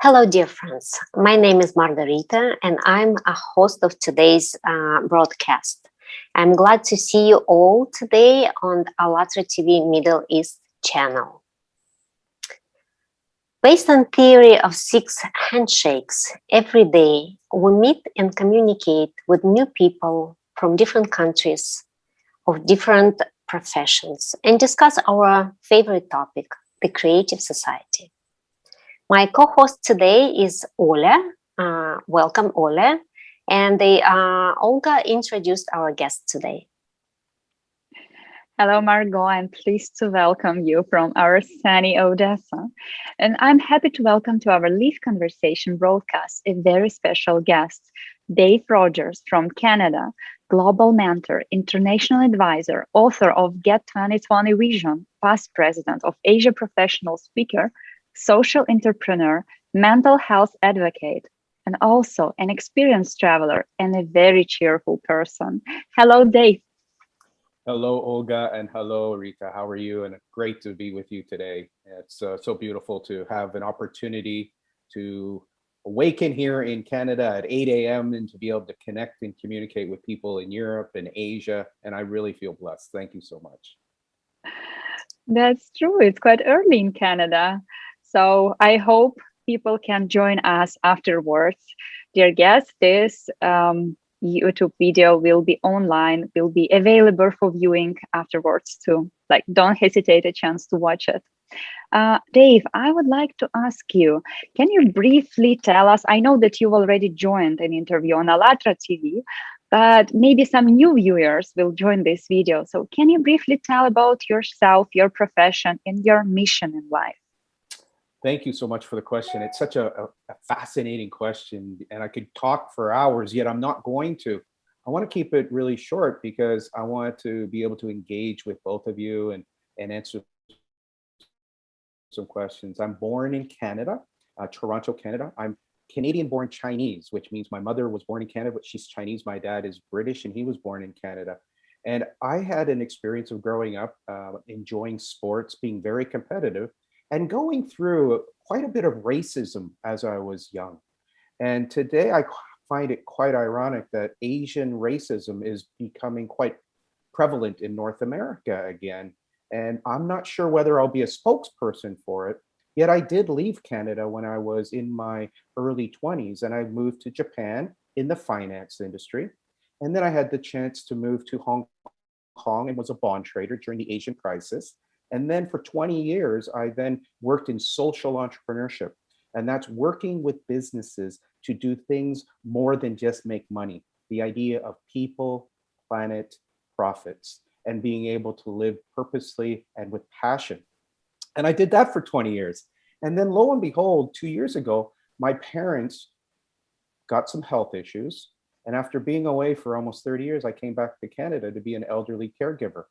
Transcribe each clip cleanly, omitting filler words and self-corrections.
Hello, dear friends. My name is Margarita, and I'm a host of today's broadcast. I'm glad to see you all today on the Alatra TV Middle East channel. Based on theory of six handshakes, every day we meet and communicate with new people from different countries of different professions and discuss our favorite topic, the creative society. My co-host today is Ola. Welcome, Ola. And Olga introduced our guest today. Hello, Margot. I'm pleased to welcome you from our sunny Odessa. And I'm happy to welcome to our Live Conversation broadcast a very special guest, Dave Rogers from Canada, global mentor, international advisor, author of Get 2020 Vision, past president of Asia Professional Speaker, social entrepreneur, mental health advocate, and also an experienced traveler and a very cheerful person. Hello, Dave. Hello, Olga, and hello, Rita. How are you? And great to be with you today. It's so beautiful to have an opportunity to awaken here in Canada at 8 a.m. and to be able to connect and communicate with people in Europe and Asia. And I really feel blessed. Thank you so much. That's true. It's quite early in Canada. So I hope people can join us afterwards. Dear guests, this YouTube video will be online, will be available for viewing afterwards too. Like, don't hesitate a chance to watch it. Dave, I would like to ask you, can you briefly tell us, I know that you've already joined an interview on Alatra TV, but maybe some new viewers will join this video. So can you briefly tell about yourself, your profession, and your mission in life? Thank you so much for the question. It's such a fascinating question, and I could talk for hours, yet I'm not going to. I want to keep it really short because I want to be able to engage with both of you and answer some questions. I'm born in Canada, Toronto, Canada. I'm Canadian-born Chinese, which means my mother was born in Canada, but she's Chinese. My dad is British, and he was born in Canada. And I had an experience of growing up, enjoying sports, being very competitive, and going through quite a bit of racism as I was young. And today I find it quite ironic that Asian racism is becoming quite prevalent in North America again. And I'm not sure whether I'll be a spokesperson for it, yet I did leave Canada when I was in my early 20s, and I moved to Japan in the finance industry. And then I had the chance to move to Hong Kong and was a bond trader during the Asian crisis. And then for 20 years, I then worked in social entrepreneurship. And that's working with businesses to do things more than just make money. The idea of people, planet, profits, and being able to live purposely and with passion. And I did that for 20 years. And then lo and behold, 2 years ago, my parents got some health issues. And after being away for almost 30 years, I came back to Canada to be an elderly caregiver.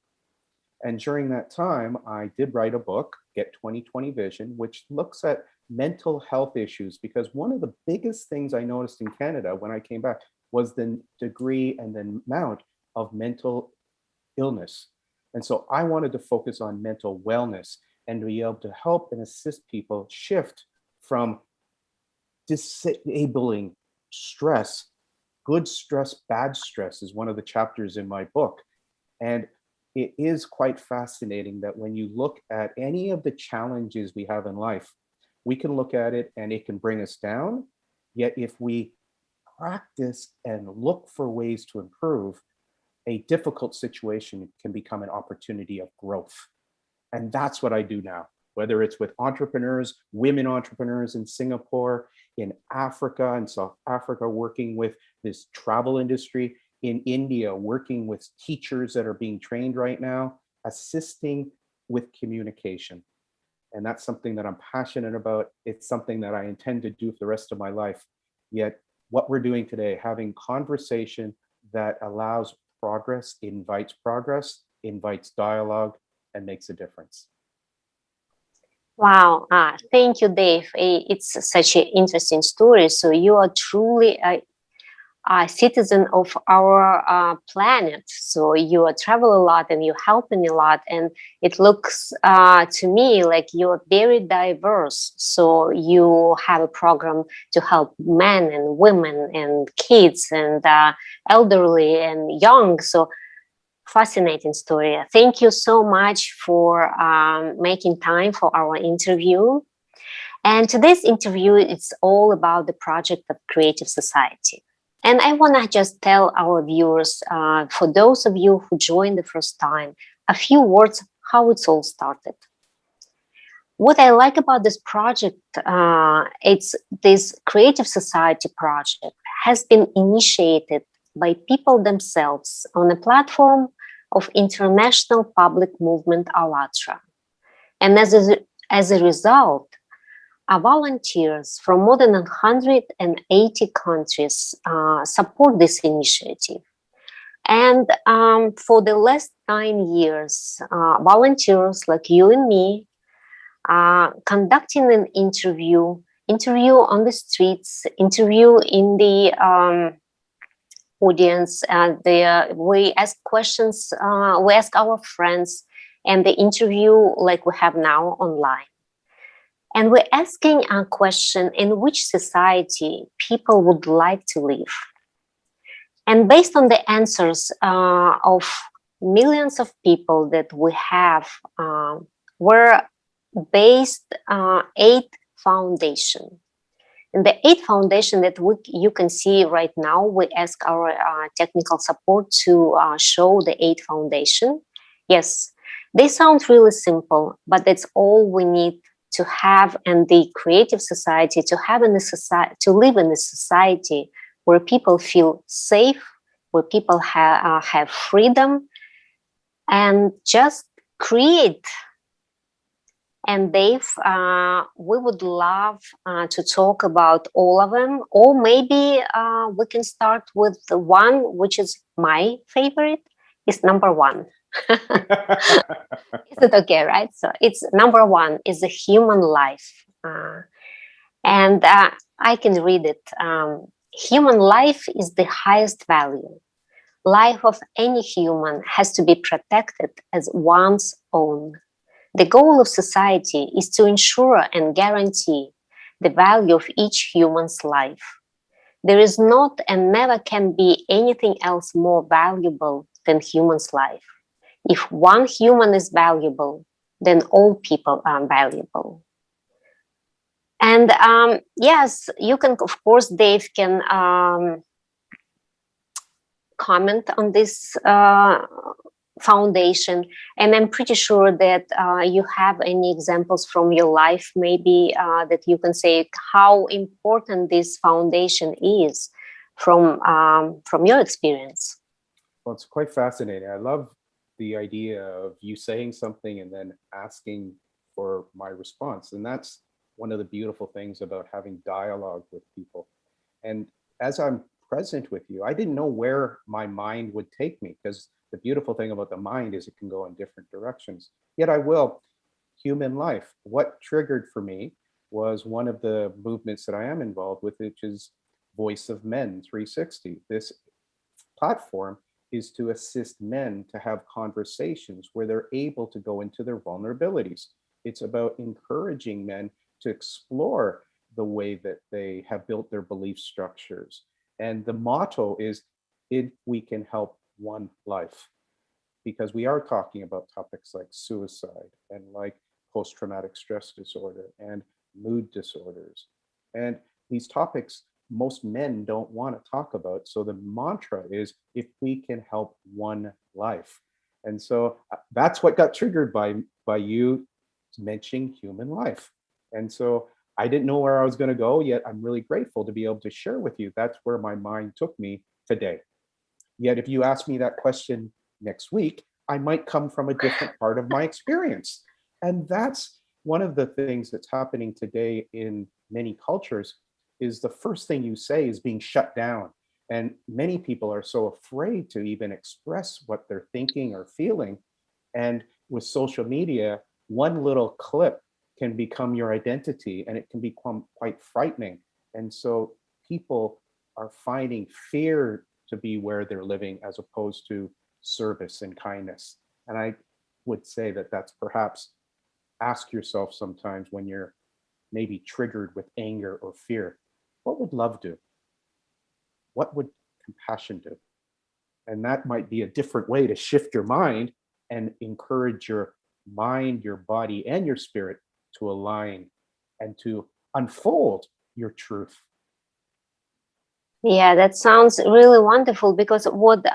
And during that time, I did write a book, Get 2020 Vision, which looks at mental health issues, because one of the biggest things I noticed in Canada when I came back was the degree and the amount of mental illness. And so I wanted to focus on mental wellness and to be able to help and assist people shift from disabling stress. Good stress, bad stress is one of the chapters in my book. And it is quite fascinating that when you look at any of the challenges we have in life, we can look at it and it can bring us down. Yet if we practice and look for ways to improve, a difficult situation can become an opportunity of growth. And that's what I do now, whether it's with entrepreneurs, women entrepreneurs in Singapore, in Africa, in South Africa, working with this travel industry, in India, working with teachers that are being trained right now, assisting with communication. And that's something that I'm passionate about. It's something that I intend to do for the rest of my life. Yet what we're doing today, having conversation that allows progress, invites dialogue, and makes a difference. Wow. Thank you, Dave. It's such an interesting story. So you are truly citizen of our planet. So you travel a lot and you help me a lot. And it looks to me like you're very diverse. So you have a program to help men and women and kids and elderly and young. So fascinating story. Thank you so much for making time for our interview. And today's interview is all about the project of Creative Society. And I want to just tell our viewers, for those of you who joined the first time, a few words how it's all started. What I like about this project, it's this Creative Society project has been initiated by people themselves on a platform of International Public Movement ALLATRA. And as a result, volunteers from more than 180 countries support this initiative. And for the last 9 years, volunteers like you and me conducting an interview on the streets, interview in the audience. We ask questions, we ask our friends, and the interview like we have now online. And we're asking a question: in which society people would like to live? And based on the answers of millions of people that we have, were based 8 foundation. And the 8 foundation that you can see right now, we ask our technical support to show the 8 foundation. Yes, they sound really simple, but that's all we need to have in the Creative Society, to have in the society, to live in a society where people feel safe, where people have freedom, and just create. And Dave, we would love to talk about all of them, or maybe we can start with the one which is my favorite, is number 1. Is it okay, right? So it's number 1 is the human life. And I can read it. Human life is the highest value. Life of any human has to be protected as one's own. The goal of society is to ensure and guarantee the value of each human's life. There is not and never can be anything else more valuable than human's life. If one human is valuable, then all people are valuable. And yes, you can, of course, Dave can comment on this foundation. And I'm pretty sure that you have any examples from your life, maybe that you can say how important this foundation is from your experience. Well, it's quite fascinating. I love the idea of you saying something and then asking for my response. And that's one of the beautiful things about having dialogue with people. And as I'm present with you, I didn't know where my mind would take me, because the beautiful thing about the mind is it can go in different directions. Yet I will. Human life. What triggered for me was one of the movements that I am involved with, which is Voice of Men 360. This platform is to assist men to have conversations where they're able to go into their vulnerabilities. It's about encouraging men to explore the way that they have built their belief structures. And the motto is, if we can help one life, because we are talking about topics like suicide and like post-traumatic stress disorder and mood disorders. And these topics most men don't want to talk about. So the mantra is, if we can help one life. And so that's what got triggered by you mentioning human life. And so I didn't know where I was going to go, yet I'm really grateful to be able to share with you. That's where my mind took me today. Yet if you ask me that question next week, I might come from a different part of my experience. And that's one of the things that's happening today in many cultures, is the first thing you say is being shut down. And many people are so afraid to even express what they're thinking or feeling. And with social media, one little clip can become your identity, and it can become quite frightening. And so people are finding fear to be where they're living as opposed to service and kindness. And I would say that that's perhaps, ask yourself sometimes when you're maybe triggered with anger or fear, what would love do? What would compassion do? And that might be a different way to shift your mind and encourage your mind, your body, and your spirit to align and to unfold your truth. Yeah, that sounds really wonderful, because what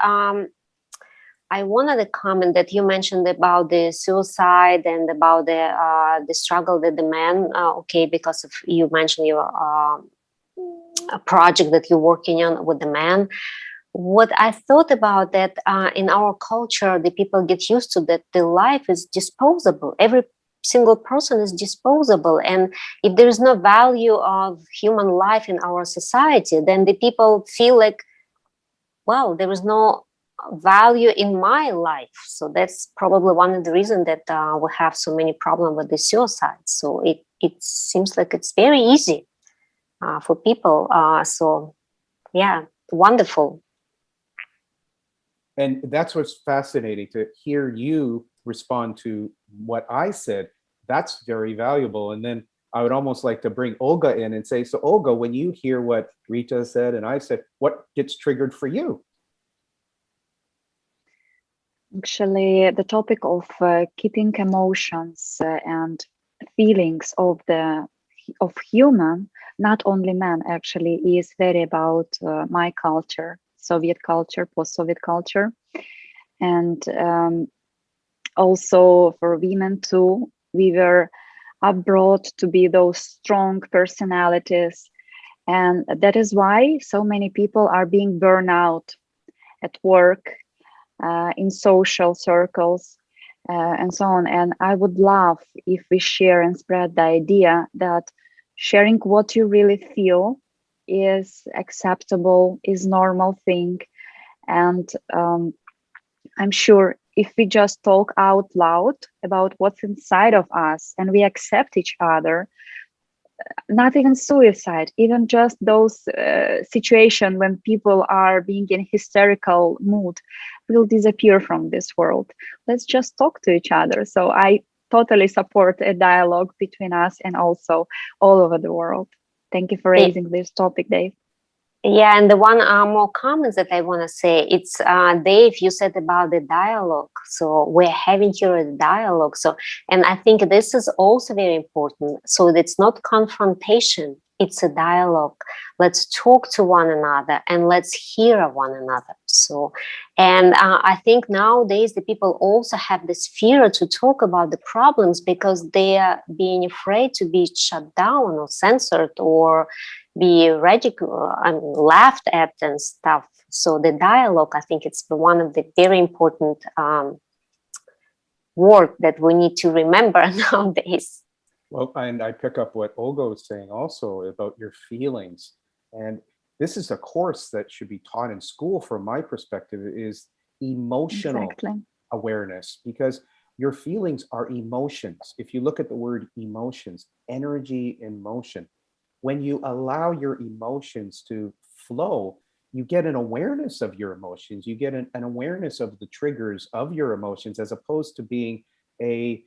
I wanted to comment that you mentioned about the suicide and about the struggle that the man, okay, because of you mentioned your a project that you're working on with the man. What I thought about that, in our culture, the people get used to that the life is disposable. Every single person is disposable, and if there is no value of human life in our society, then the people feel like, wow, there is no value in my life. So that's probably one of the reasons that we have so many problems with the suicide. So it seems like it's very easy for people. So yeah, wonderful. And that's what's fascinating, to hear you respond to what I said. That's very valuable. And then I would almost like to bring Olga in and say, so Olga, when you hear what Rita said and I said, what gets triggered for you? Actually, the topic of keeping emotions and feelings of human, not only man, actually, is very about my culture, Soviet culture, post-Soviet culture, and also for women too. We were brought to be those strong personalities, and that is why so many people are being burned out at work, in social circles, and so on. And I would love if we share and spread the idea that sharing what you really feel is acceptable, is normal thing. And I'm sure if we just talk out loud about what's inside of us and we accept each other, not even suicide, even just those situations when people are being in hysterical mood will disappear from this world. Let's just talk to each other. So I totally support a dialogue between us and also all over the world. Thank you for raising this topic, Dave. Yeah, and the one more comments that I want to say, it's Dave, you said about the dialogue. So we're having here a dialogue. So, and I think this is also very important. So it's not confrontation, it's a dialogue. Let's talk to one another and let's hear one another. So, and I think nowadays the people also have this fear to talk about the problems because they are being afraid to be shut down or censored or be ridiculed and laughed at and stuff. So the dialogue, I think it's one of the very important word that we need to remember nowadays. Well, and I pick up what Olga was saying also about your feelings. And this is a course that should be taught in school from my perspective, is emotional awareness, because your feelings are emotions. If you look at the word emotions, energy in motion, when you allow your emotions to flow, you get an awareness of your emotions. You get an awareness of the triggers of your emotions, as opposed to being a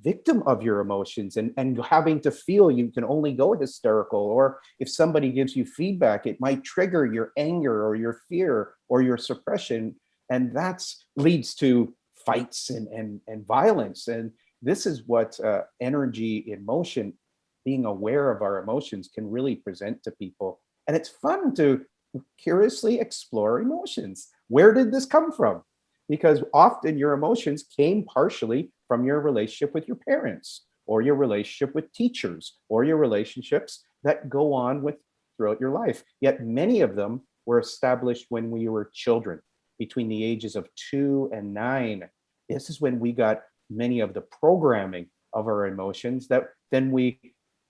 victim of your emotions and having to feel you can only go hysterical. Or if somebody gives you feedback, it might trigger your anger or your fear or your suppression. And that leads to fights and violence. And this is what energy in motion, being aware of our emotions, can really present to people. And it's fun to curiously explore emotions. Where did this come from? Because often your emotions came partially from your relationship with your parents, or your relationship with teachers, or your relationships that go on with throughout your life. Yet many of them were established when we were children, between the ages of 2 and 9. This is when we got many of the programming of our emotions that then we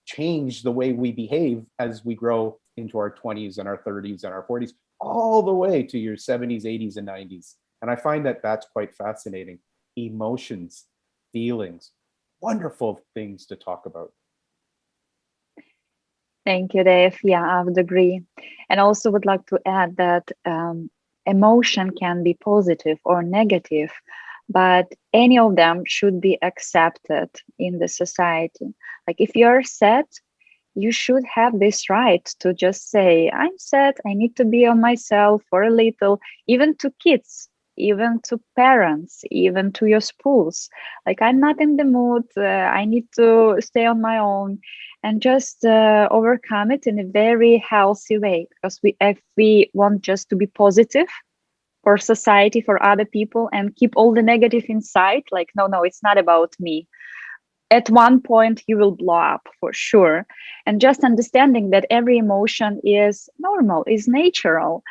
change the way we behave as we grow into our 20s and our 30s and our 40s, all the way to your 70s, 80s, and 90s. And I find that that's quite fascinating. Emotions, feelings, wonderful things to talk about. Thank you, Dave. Yeah, I would agree. And also would like to add that emotion can be positive or negative, but any of them should be accepted in the society. Like if you're sad, you should have this right to just say, I'm sad, I need to be on myself for a little, even to kids, even to parents, even to your spouse. Like, I'm not in the mood, I need to stay on my own and just overcome it in a very healthy way. Because if we want just to be positive, for society, for other people, and keep all the negative inside, like, no, it's not about me, at one point you will blow up for sure. And just understanding that every emotion is normal, is natural,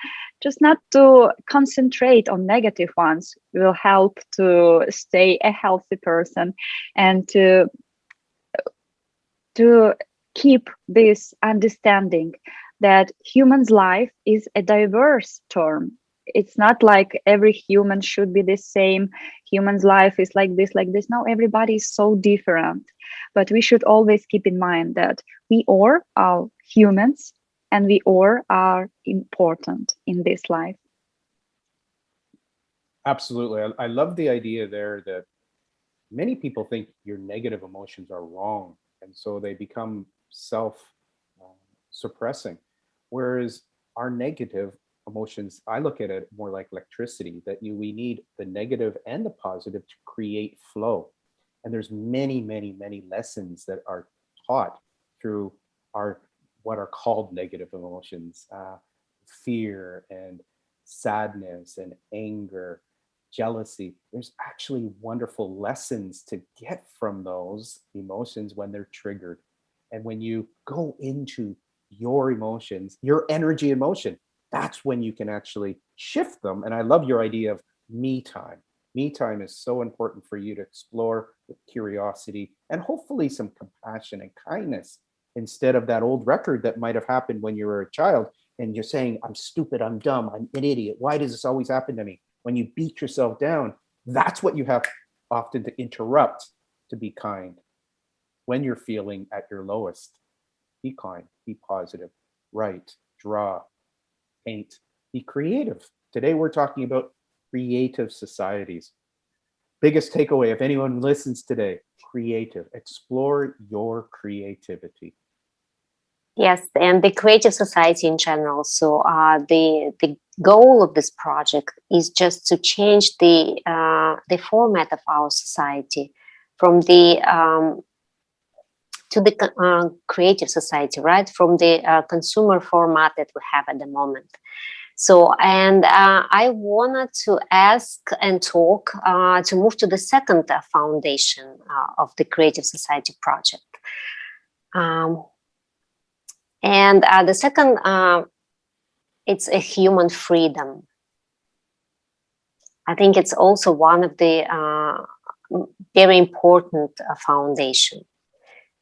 just not to concentrate on negative ones will help to stay a healthy person, and to keep this understanding that human's life is a diverse term. It's not like every human should be the same. Human's life is like this, like this. No, everybody is so different. But we should always keep in mind that we all are humans and we all are important in this life. Absolutely. I love the idea there that many people think your negative emotions are wrong. And so they become self suppressing. Whereas our negative emotions, I look at it more like electricity, that we need the negative and the positive to create flow. And there's many lessons that are taught through our what are called negative emotions, fear and sadness and anger, jealousy. There's actually wonderful lessons to get from those emotions when they're triggered. And when you go into your emotions, your energy emotion, that's when you can actually shift them. And I love your idea of me time. Me time is so important for you to explore with curiosity and hopefully some compassion and kindness, instead of that old record that might have happened when you were a child and you're saying, I'm stupid, I'm dumb, I'm an idiot. Why does this always happen to me? When you beat yourself down, that's what you have often to interrupt, to be kind. When you're feeling at your lowest, be kind, be positive, write, draw, paint, be creative. Today we're talking about creative societies. Biggest takeaway, if anyone listens today, creative. Explore your creativity. Yes, and the creative society in general. So the goal of this project is just to change the format of our society from the to the creative society, right? From the consumer format that we have at the moment. So, and I wanted to ask and talk to move to the second foundation of the Creative Society project. Um, and the second, it's a human freedom. I think it's also one of the very important foundation.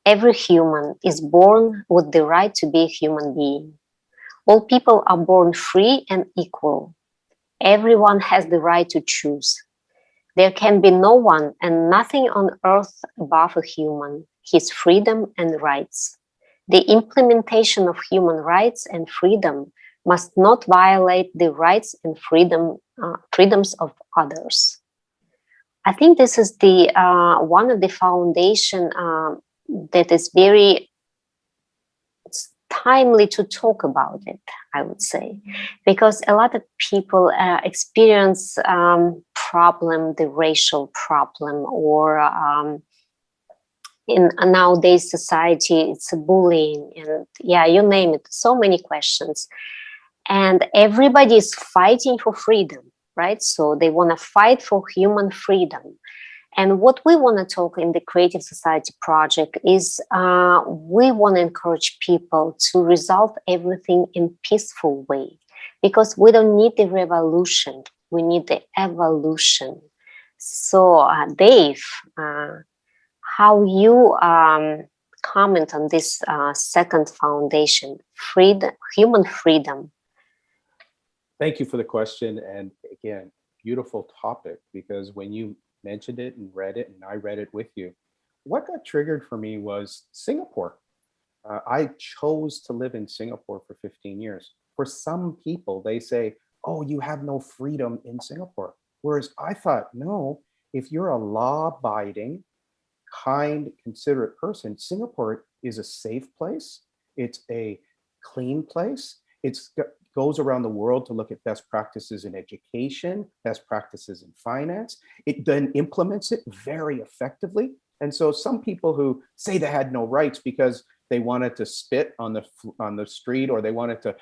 Every human is born with the right to be a human being. All people are born free and equal. Everyone has the right to choose. There can be no one and nothing on earth above a human, his freedom and rights. The implementation of human rights and freedom must not violate the rights and freedoms of others. I think this is the one of the foundation that is very timely to talk about it, I would say, because a lot of people experience problem, the racial problem, or in nowadays society, it's bullying, and yeah, you name it, so many questions, and everybody is fighting for freedom, right? So they want to fight for human freedom. And what we want to talk in the Creative Society project is we want to encourage people to resolve everything in peaceful way, because we don't need the revolution, we need the evolution. So, Dave, how you comment on this second foundation, freedom, human freedom? Thank you for the question. And again, beautiful topic, because when you mentioned it and read it, and I read it with you, what got triggered for me was Singapore. I chose to live in Singapore for 15 years. For some people, they say, oh, you have no freedom in Singapore. Whereas I thought, no, if you're a law abiding, kind, considerate person, Singapore is a safe place. It's a clean place. It's goes around the world to look at best practices in education, best practices in finance. It then implements it very effectively. And so some people who say they had no rights because they wanted to spit on the street, or they wanted to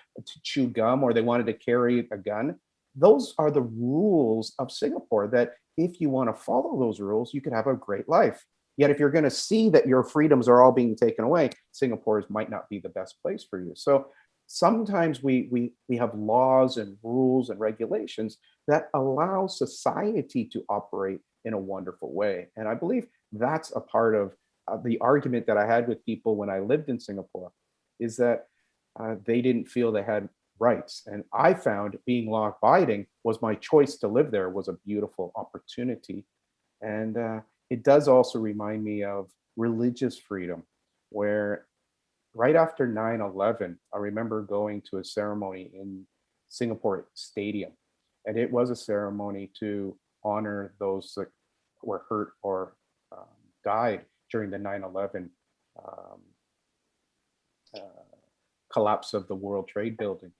chew gum, or they wanted to carry a gun, those are the rules of Singapore, that if you want to follow those rules, you could have a great life. Yet if you're going to see that your freedoms are all being taken away, Singapore might not be the best place for you. So sometimes we have laws and rules and regulations that allow society to operate in a wonderful way. And I believe that's a part of the argument that I had with people when I lived in Singapore, is that they didn't feel they had rights. And I found being law abiding was my choice to live there, was a beautiful opportunity. And it does also remind me of religious freedom, where right after 9/11, I remember going to a ceremony in Singapore Stadium. And it was a ceremony to honor those that were hurt or died during the 9/11 um, uh, collapse of the World Trade Building.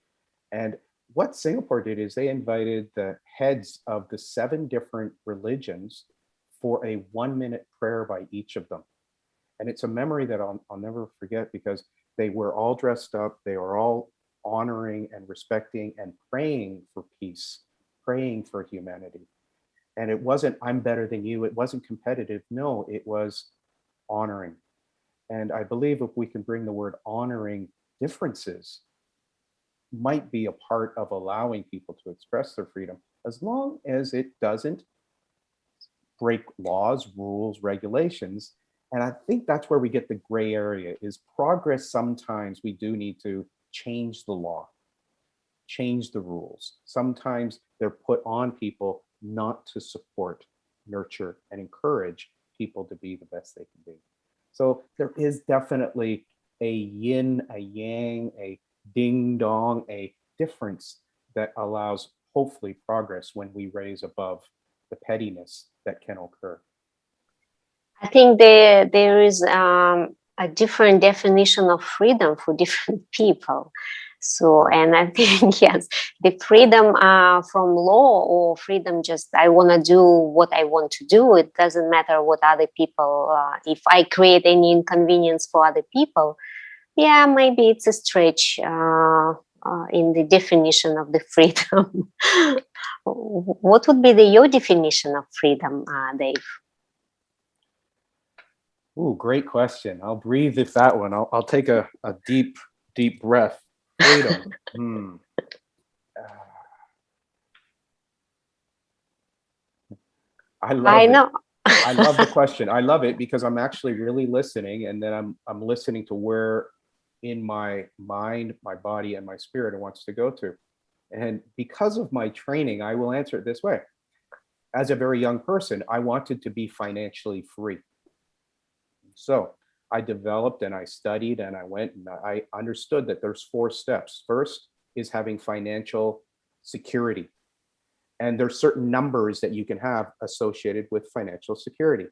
And what Singapore did is they invited the heads of the 7 different religions for a 1-minute prayer by each of them. And it's a memory that I'll never forget, because they were all dressed up, they were all honoring and respecting and praying for peace, praying for humanity. And it wasn't, I'm better than you, it wasn't competitive. No, it was honoring. And I believe if we can bring the word honoring differences, might be a part of allowing people to express their freedom, as long as it doesn't break laws, rules, regulations. And I think that's where we get the gray area, is progress. Sometimes we do need to change the law, change the rules. Sometimes they're put on people not to support, nurture, and encourage people to be the best they can be. So there is definitely a yin, a yang, a ding dong, a difference that allows hopefully progress when we raise above the pettiness that can occur. I think there is a different definition of freedom for different people. So, and I think, yes, the freedom from law, or freedom just, I want to do what I want to do. It doesn't matter what other people, if I create any inconvenience for other people, yeah, maybe it's a stretch in the definition of the freedom. What would be your definition of freedom, Dave? Ooh, great question. I'll breathe if that one. I'll take a deep, deep breath. Freedom. I love I it. know. I love the question. I love it because I'm actually really listening, and then I'm listening to where in my mind, my body, and my spirit it wants to go to. And because of my training, I will answer it this way. As a very young person, I wanted to be financially free. So I developed and I studied and I went and I understood that there's 4 steps. First is having financial security. And there's certain numbers that you can have associated with financial security.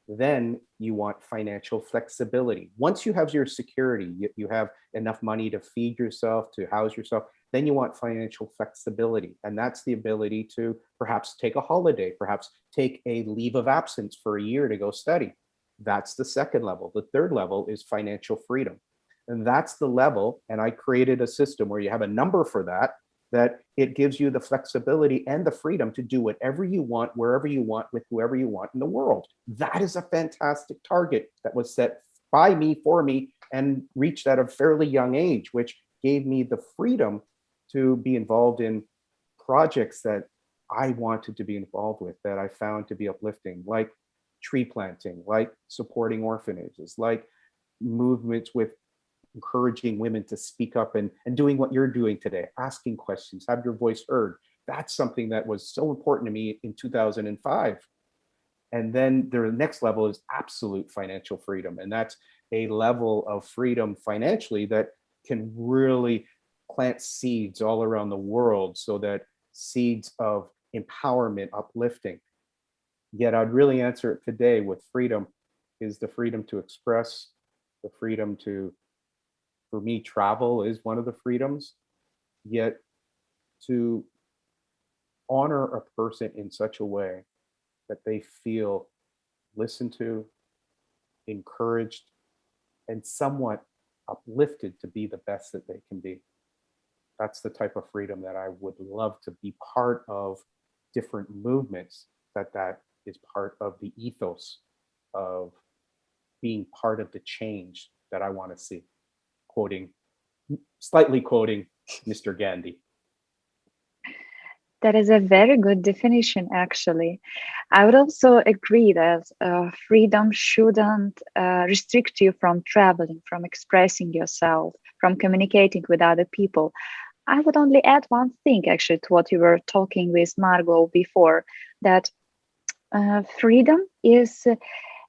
Then you want financial flexibility. Once you have your security, you have enough money to feed yourself, to house yourself, then you want financial flexibility. And that's the ability to perhaps take a holiday, perhaps take a leave of absence for a year to go study. That's the second level. The third level is financial freedom. And that's the level. And I created a system where you have a number for that it gives you the flexibility and the freedom to do whatever you want, wherever you want, with whoever you want in the world. That is a fantastic target that was set by me, for me, and reached at a fairly young age, which gave me the freedom to be involved in projects that I wanted to be involved with, that I found to be uplifting, like tree planting, like supporting orphanages, like movements with encouraging women to speak up, and doing what you're doing today, asking questions, have your voice heard. That's something that was so important to me in 2005. And then the next level is absolute financial freedom. And that's a level of freedom financially that can really plant seeds all around the world, so that seeds of empowerment, uplifting. Yet I'd really answer it today with freedom is the freedom to express, the freedom to, for me, travel is one of the freedoms, yet to honor a person in such a way that they feel listened to, encouraged, and somewhat uplifted to be the best that they can be. That's the type of freedom that I would love to be part of. Different movements, that is part of the ethos of being part of the change that I want to see. Quoting, slightly quoting Mr. Gandhi. That is a very good definition, actually. I would also agree that freedom shouldn't restrict you from traveling, from expressing yourself, from communicating with other people. I would only add one thing, actually, to what you were talking with Margot before, that freedom is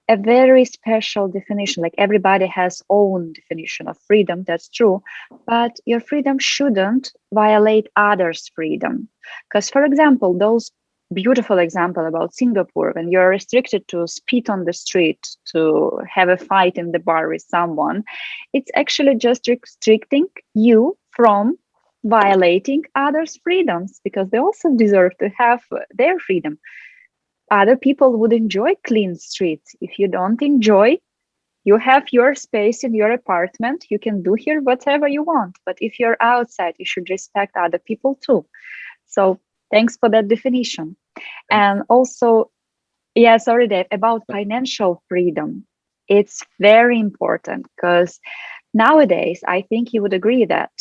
a very special definition. Like everybody has own definition of freedom, that's true, but your freedom shouldn't violate others' freedom. Because, for example, those beautiful example about Singapore, when you're restricted to spit on the street, to have a fight in the bar with someone, it's actually just restricting you from violating others' freedoms, because they also deserve to have their freedom. Other people would enjoy clean streets. If you don't enjoy, you have your space in your apartment, you can do here whatever you want, but if you're outside, you should respect other people too. So thanks for that definition. And also, yeah, sorry, Dave, about financial freedom. It's very important, because nowadays I think you would agree that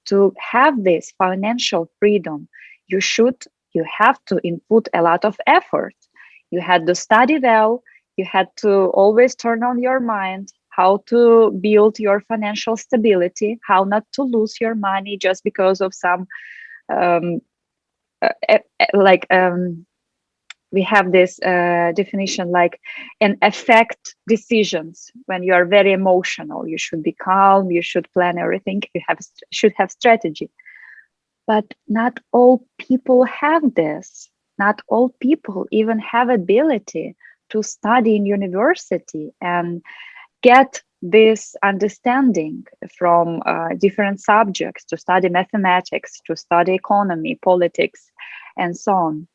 to have this financial freedom, you should you have to input a lot of effort. You had to study well, you had to always turn on your mind how to build your financial stability, how not to lose your money just because of some um, like we have this definition like an affect decisions. When you are very emotional, you should be calm, you should plan everything, you should have strategy. But not all people have this. Not all people even have ability to study in university and get this understanding from different subjects, to study mathematics, to study economy, politics, and so on.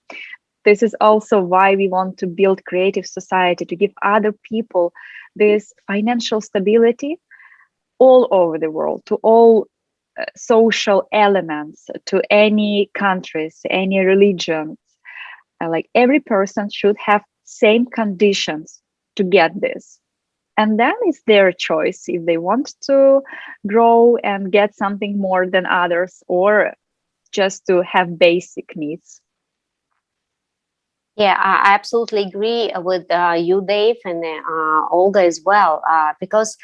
This is also why we want to build creative society, to give other people this financial stability all over the world, to all social elements, to any countries, any religions. Like every person should have same conditions to get this. And then it's their choice if they want to grow and get something more than others, or just to have basic needs. Yeah, I absolutely agree with you, Dave, and Olga as well. Because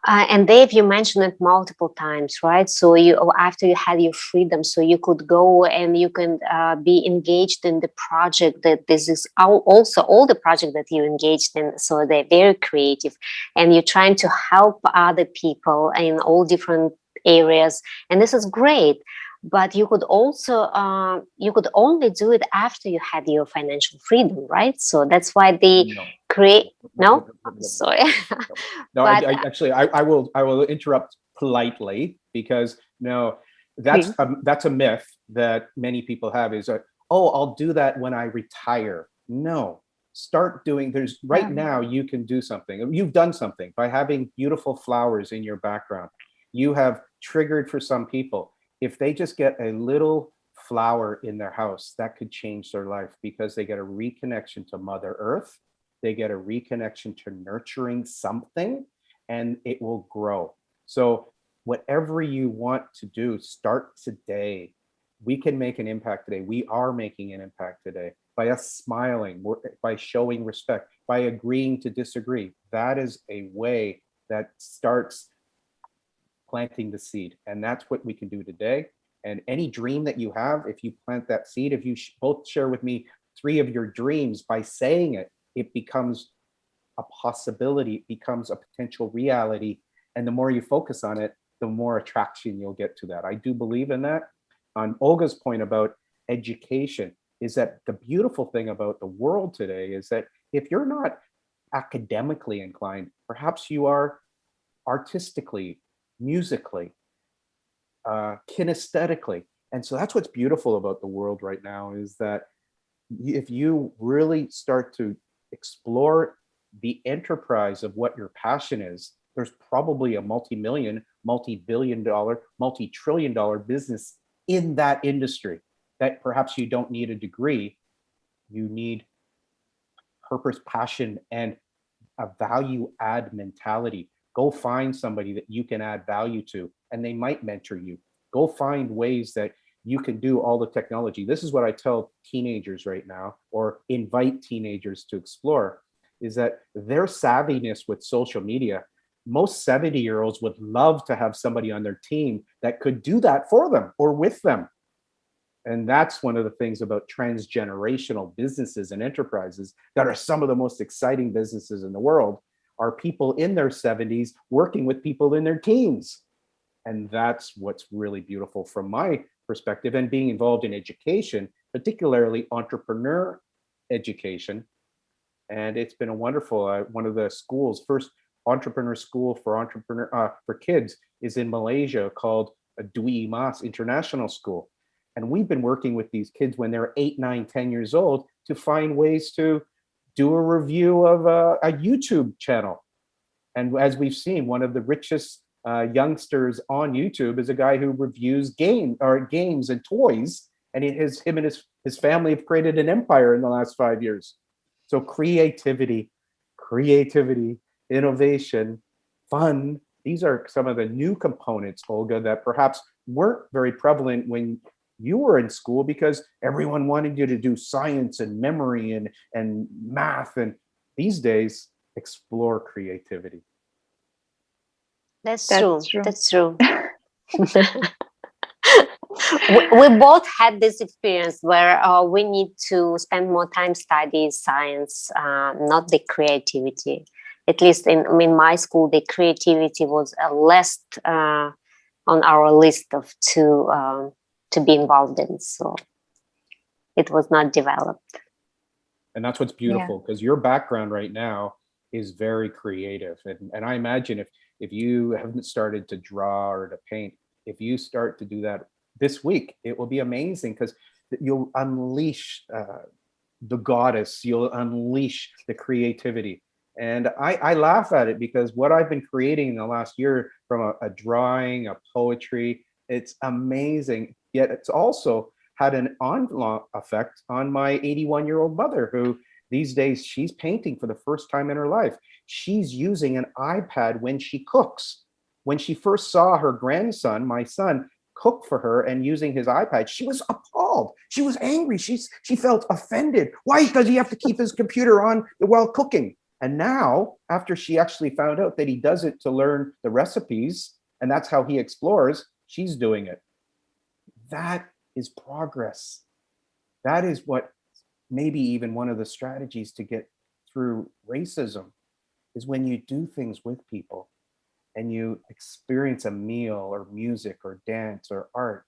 and Dave, you mentioned it multiple times, right? So you, after you had your freedom, so you could go and you can be engaged in the project that this is also all the project that you engaged in. So they're very creative, and you're trying to help other people in all different areas, and this is great. But you could also you could only do it after you had your financial freedom, right? So that's why they No. create. No, sorry. No, But actually, I will interrupt politely, because no, Please. that's a myth that many people have, is oh, I'll do that when I retire. No, start doing. There's right now you can do something. You've done something by having beautiful flowers in your background. You have triggered for some people. If they just get a little flower in their house, that could change their life, because they get a reconnection to Mother Earth, they get a reconnection to nurturing something, and it will grow. So whatever you want to do, start today. We can make an impact today. We are making an impact today by us smiling, by showing respect, by agreeing to disagree. That is a way that starts planting the seed. And that's what we can do today. And any dream that you have, if you plant that seed, if you both share with me 3 of your dreams, by saying it, it becomes a possibility becomes a potential reality. And the more you focus on it, the more attraction you'll get to that. I do believe in that. On Olga's point about education, is that the beautiful thing about the world today is that if you're not academically inclined, perhaps you are artistically, musically, kinesthetically. And so that's what's beautiful about the world right now, is that if you really start to explore the enterprise of what your passion is, there's probably a multi-million, multi-billion dollar, multi-trillion dollar business in that industry that perhaps you don't need a degree. You need purpose, passion, and a value add mentality. Go find somebody that you can add value to, and they might mentor you. Go find ways that you can do all the technology. This is what I tell teenagers right now, or invite teenagers to explore, is that their savviness with social media, most 70-year-olds would love to have somebody on their team that could do that for them or with them. And that's one of the things about transgenerational businesses and enterprises that are some of the most exciting businesses in the world, are people in their 70s working with people in their teens. And that's what's really beautiful from my perspective. And being involved in education, particularly entrepreneur education. And it's been a wonderful, one of the schools, first entrepreneur school for kids is in Malaysia, called Dwi Mas International School. And we've been working with these kids when they're 8, 9, 10 years old to find ways to do a review of a YouTube channel. And as we've seen, one of the richest youngsters on YouTube is a guy who reviews games and toys. And him and his family have created an empire in the last 5 years. So creativity, innovation, fun. These are some of the new components, Olga, that perhaps weren't very prevalent when you were in school, because everyone wanted you to do science and memory and math. And these days, explore creativity. That's true. true. That's true. We both had this experience where we need to spend more time studying science, not the creativity. At least in my school, the creativity was less on our list of to be involved in. So it was not developed. And that's what's beautiful, because your background right now is very creative. And I imagine if you haven't started to draw or to paint, if you start to do that this week, it will be amazing, because you'll unleash the goddess, you'll unleash the creativity. And I laugh at it, because what I've been creating in the last year, from a drawing, a poetry, it's amazing. Yet it's also had an on effect on my 81-year-old mother, who these days she's painting for the first time in her life. She's using an iPad when she cooks. When she first saw her grandson, my son, cook for her and using his iPad, she was appalled. She was angry. She felt offended. Why does he have to keep his computer on while cooking? And now, after she actually found out that he does it to learn the recipes, and that's how he explores, she's doing it. That is progress. That is what maybe even one of the strategies to get through racism is when you do things with people and you experience a meal or music or dance or art.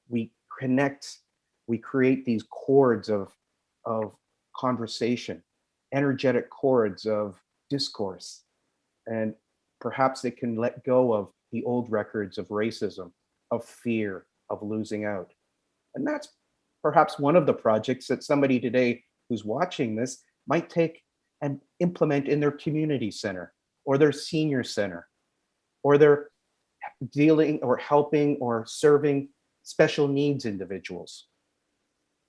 We connect, we create these chords of conversation, energetic chords of discourse. And perhaps it can let go of the old records of racism, of fear, of losing out. And that's perhaps one of the projects that somebody today who's watching this might take and implement in their community center or their senior center, or they're dealing or helping or serving special needs individuals.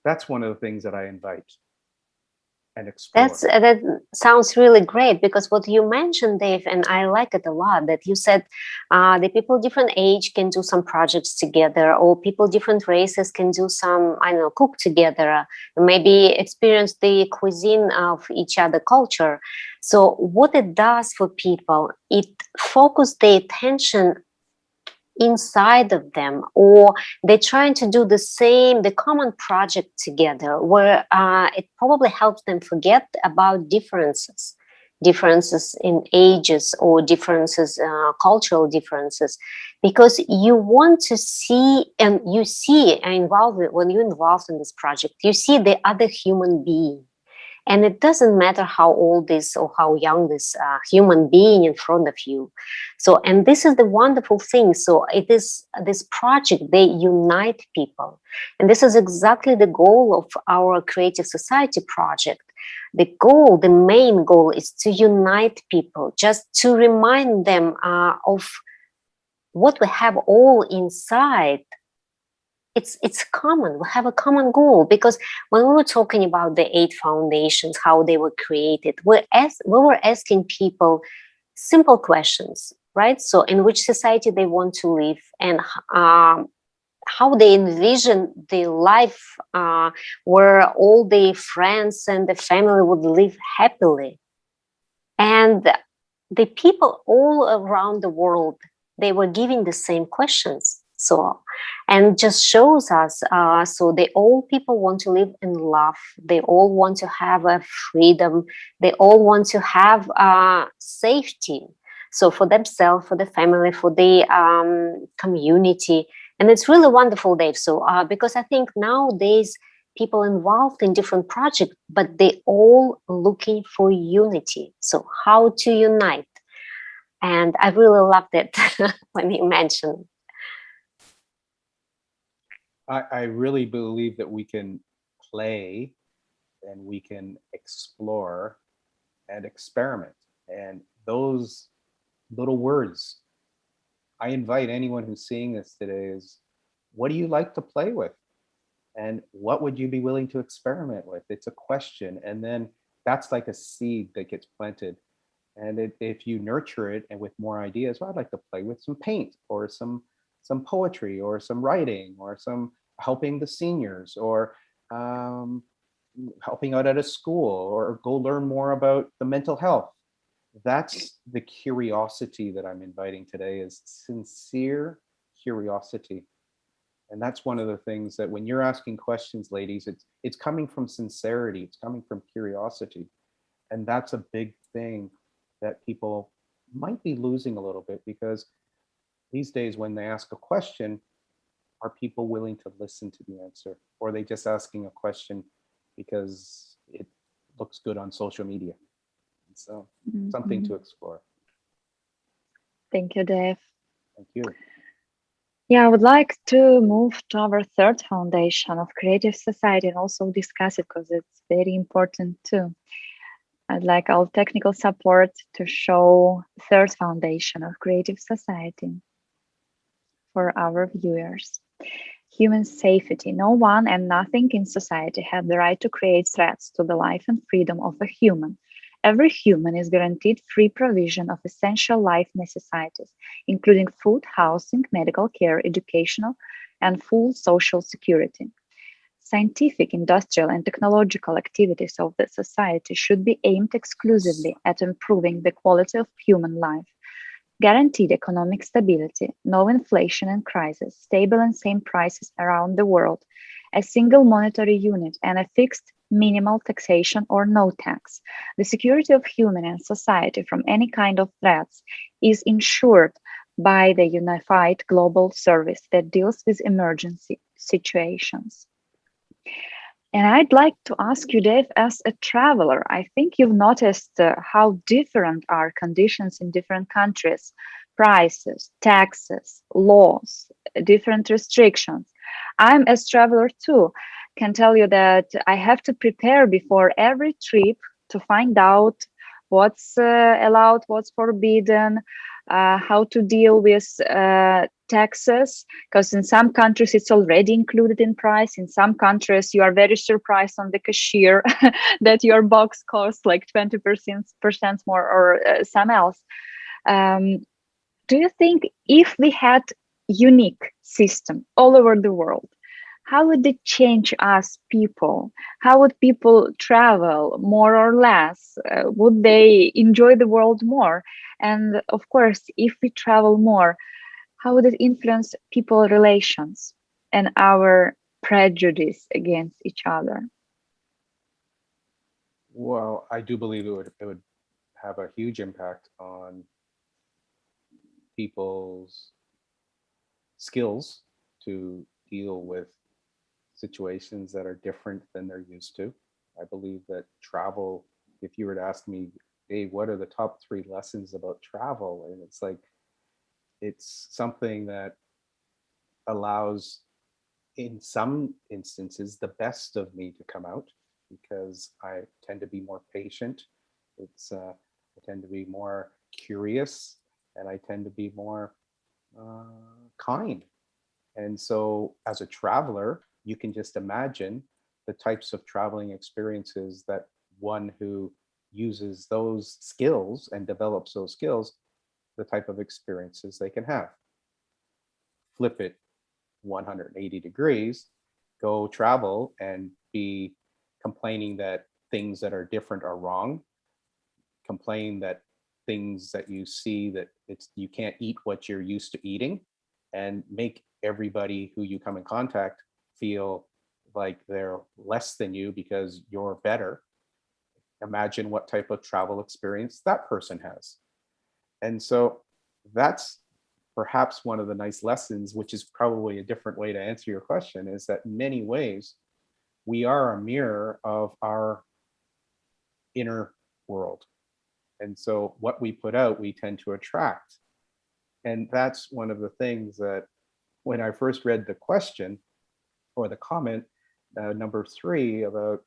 That's one of the things that I invite and explore. That sounds really great, because what you mentioned, Dave, and I like it a lot, that you said the people different age can do some projects together, or people different races can do some, cook together, maybe experience the cuisine of each other culture. So what it does for people, it focuses their attention inside of them, or they're trying to do the common project together, where it probably helps them forget about differences. differences in ages or differences, cultural differences, because you want to see, and you see involved when you're involved in this project, you see the other human being. And it doesn't matter how old this or how young this human being in front of you. So, and this is the wonderful thing. So it is this project, they unite people. And this is exactly the goal of our Creative Society project. The goal, the main goal, is to unite people, just to remind them of what we have all inside. It's common. We have a common goal, because when we were talking about the 8 foundations, how they were created, we were asking people simple questions, right? So in which society they want to live, and how they envision the life where all the friends and the family would live happily. And the people all around the world, they were giving the same questions. So, and just shows us, so they all people want to live in love. They all want to have a freedom. They all want to have safety. So for themselves, for the family, for the community. And it's really wonderful, Dave. So because I think nowadays people involved in different projects, but they all looking for unity. So how to unite. And I really loved it when you mentioned. I really believe that we can play and we can explore and experiment. And those little words, I invite anyone who's seeing this today is, what do you like to play with? And what would you be willing to experiment with? It's a question. And then that's like a seed that gets planted. And if you nurture it and with more ideas, well, I'd like to play with some paint or some poetry or some writing or some helping the seniors or helping out at a school or go learn more about the mental health. That's the curiosity that I'm inviting today, is sincere curiosity. And that's one of the things that when you're asking questions, ladies, it's coming from sincerity, it's coming from curiosity. And that's a big thing that people might be losing a little bit, because these days when they ask a question, are people willing to listen to the answer, or are they just asking a question because it looks good on social media? So something to explore. Thank you, Dave. Thank you. Yeah, I would like to move to our third foundation of Creative Society and also discuss it because it's very important too. I'd like our technical support to show third foundation of Creative Society for our viewers. Human safety. No one and nothing in society have the right to create threats to the life and freedom of a human. Every human is guaranteed free provision of essential life necessities, including food, housing, medical care, educational, and full social security. Scientific, industrial, and technological activities of the society should be aimed exclusively at improving the quality of human life. Guaranteed economic stability, no inflation and crisis, stable and same prices around the world, a single monetary unit, and a fixed minimal taxation or no tax. The security of human and society from any kind of threats is ensured by the unified global service that deals with emergency situations. And I'd like to ask you, Dave, as a traveler, I think you've noticed how different are conditions in different countries, prices, taxes, laws, different restrictions. I'm as traveler too, can tell you that I have to prepare before every trip to find out what's allowed, what's forbidden, how to deal with taxes, because in some countries it's already included in price. In some countries you are very surprised on the cashier that your box costs like 20% more or some else. Do you think if we had unique system all over the world, how would it change us people? How would people travel more or less? Would they enjoy the world more? And of course, if we travel more, how would it influence people relations and our prejudice against each other? Well, I do believe it would have a huge impact on people's skills to deal with situations that are different than they're used to. I believe that travel, if you were to ask me, hey, what are the top 3 lessons about travel? And it's like, it's something that allows, in some instances, the best of me to come out, because I tend to be more patient. I tend to be more curious, and I tend to be more kind. And so, as a traveler, you can just imagine the types of traveling experiences that one who uses those skills and develops those skills, the type of experiences they can have. Flip it 180 degrees, go travel and be complaining that things that are different are wrong, complain that things that you see that it's you can't eat what you're used to eating, and make everybody who you come in contact feel like they're less than you because you're better. Imagine what type of travel experience that person has. And so that's perhaps one of the nice lessons, which is probably a different way to answer your question, is that in many ways, we are a mirror of our inner world. And so what we put out, we tend to attract. And that's one of the things that when I first read the question or the comment, number 3, about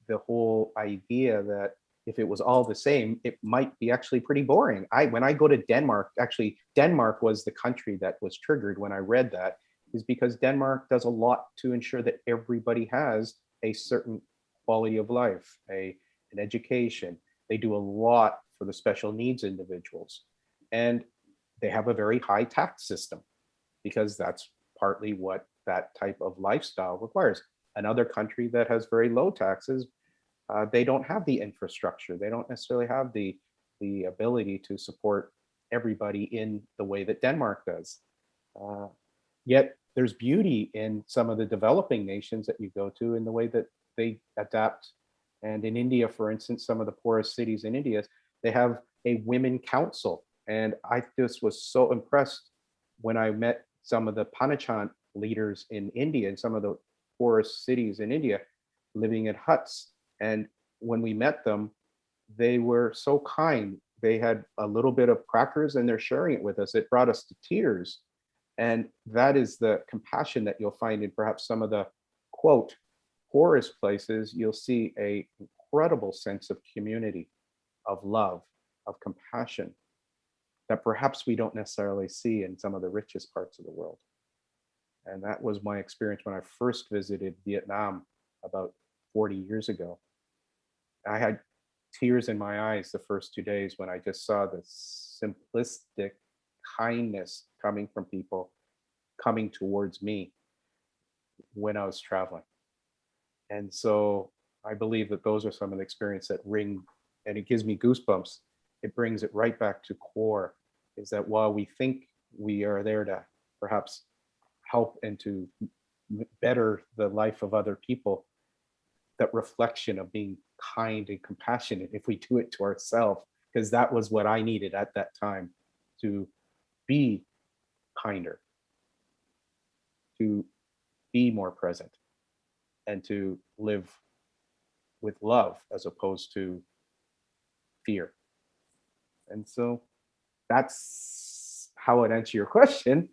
the whole idea that if it was all the same, it might be actually pretty boring. When I go to Denmark, actually, Denmark was the country that was triggered when I read that, is because Denmark does a lot to ensure that everybody has a certain quality of life, an education. They do a lot for the special needs individuals. And they have a very high tax system, because that's partly what that type of lifestyle requires. Another country that has very low taxes, they don't have the infrastructure. They don't necessarily have the ability to support everybody in the way that Denmark does. Yet there's beauty in some of the developing nations that you go to in the way that they adapt. And in India, for instance, some of the poorest cities in India, they have a women council. And I just was so impressed when I met some of the Panachant leaders in India, in some of the poorest cities in India, living in huts. And when we met them, they were so kind. They had a little bit of crackers and they're sharing it with us. It brought us to tears. And that is the compassion that you'll find in perhaps some of the, quote, poorest places. You'll see a incredible sense of community, of love, of compassion, that perhaps we don't necessarily see in some of the richest parts of the world. And that was my experience when I first visited Vietnam about 40 years ago. I had tears in my eyes the first 2 days when I just saw the simplistic kindness coming from people coming towards me when I was traveling. And so I believe that those are some of the experiences that ring, and it gives me goosebumps. It brings it right back to core, is that while we think we are there to perhaps help and to better the life of other people, that reflection of being kind and compassionate, if we do it to ourselves, because that was what I needed at that time, to be kinder, to be more present, and to live with love as opposed to fear. And so that's how I'd answer your question.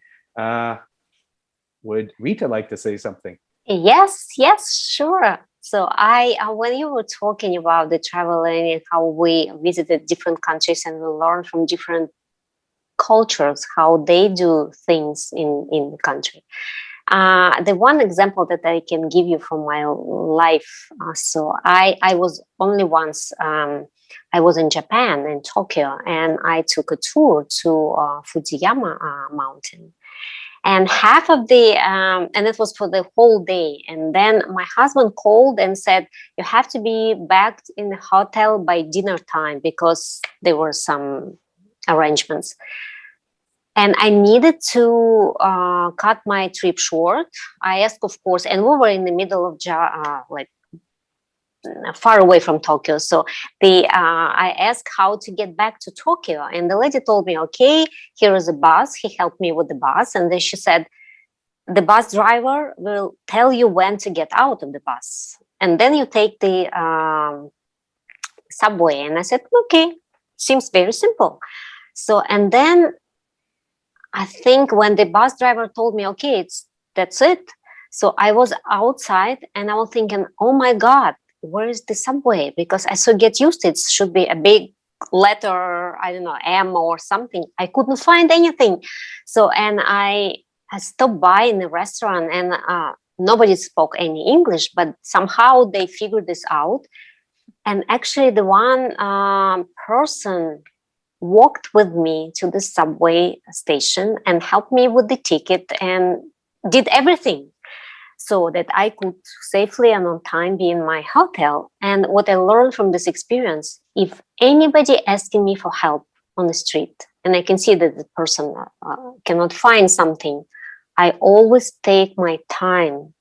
Would Rita like to say something? Yes, sure. So when you were talking about the traveling and how we visited different countries and we learned from different cultures how they do things in the country. The one example that I can give you from my life. So I was only once. I was in Japan, in Tokyo, and I took a tour to Fujiyama mountain. And half of the and it was for the whole day. And then my husband called and said, you have to be back in the hotel by dinner time, because there were some arrangements. And I needed to cut my trip short. I asked, of course, and we were in the middle of like far away from Tokyo. So I asked how to get back to Tokyo, and the lady told me, okay, here is a bus. He helped me with the bus, and then she said, the bus driver will tell you when to get out of the bus, and then you take the subway. And I said, okay, seems very simple. So, and then I think when the bus driver told me, okay, that's it. So I was outside and I was thinking, oh my God, where is the subway? Because I should get used to it. It should be a big letter, I don't know, M or something. I couldn't find anything. So, and I stopped by in the restaurant, and nobody spoke any English, but somehow they figured this out. And actually the one person walked with me to the subway station and helped me with the ticket and did everything so that I could safely and on time be in my hotel. And what I learned from this experience, if anybody asking me for help on the street and I can see that the person cannot find something, I always take my time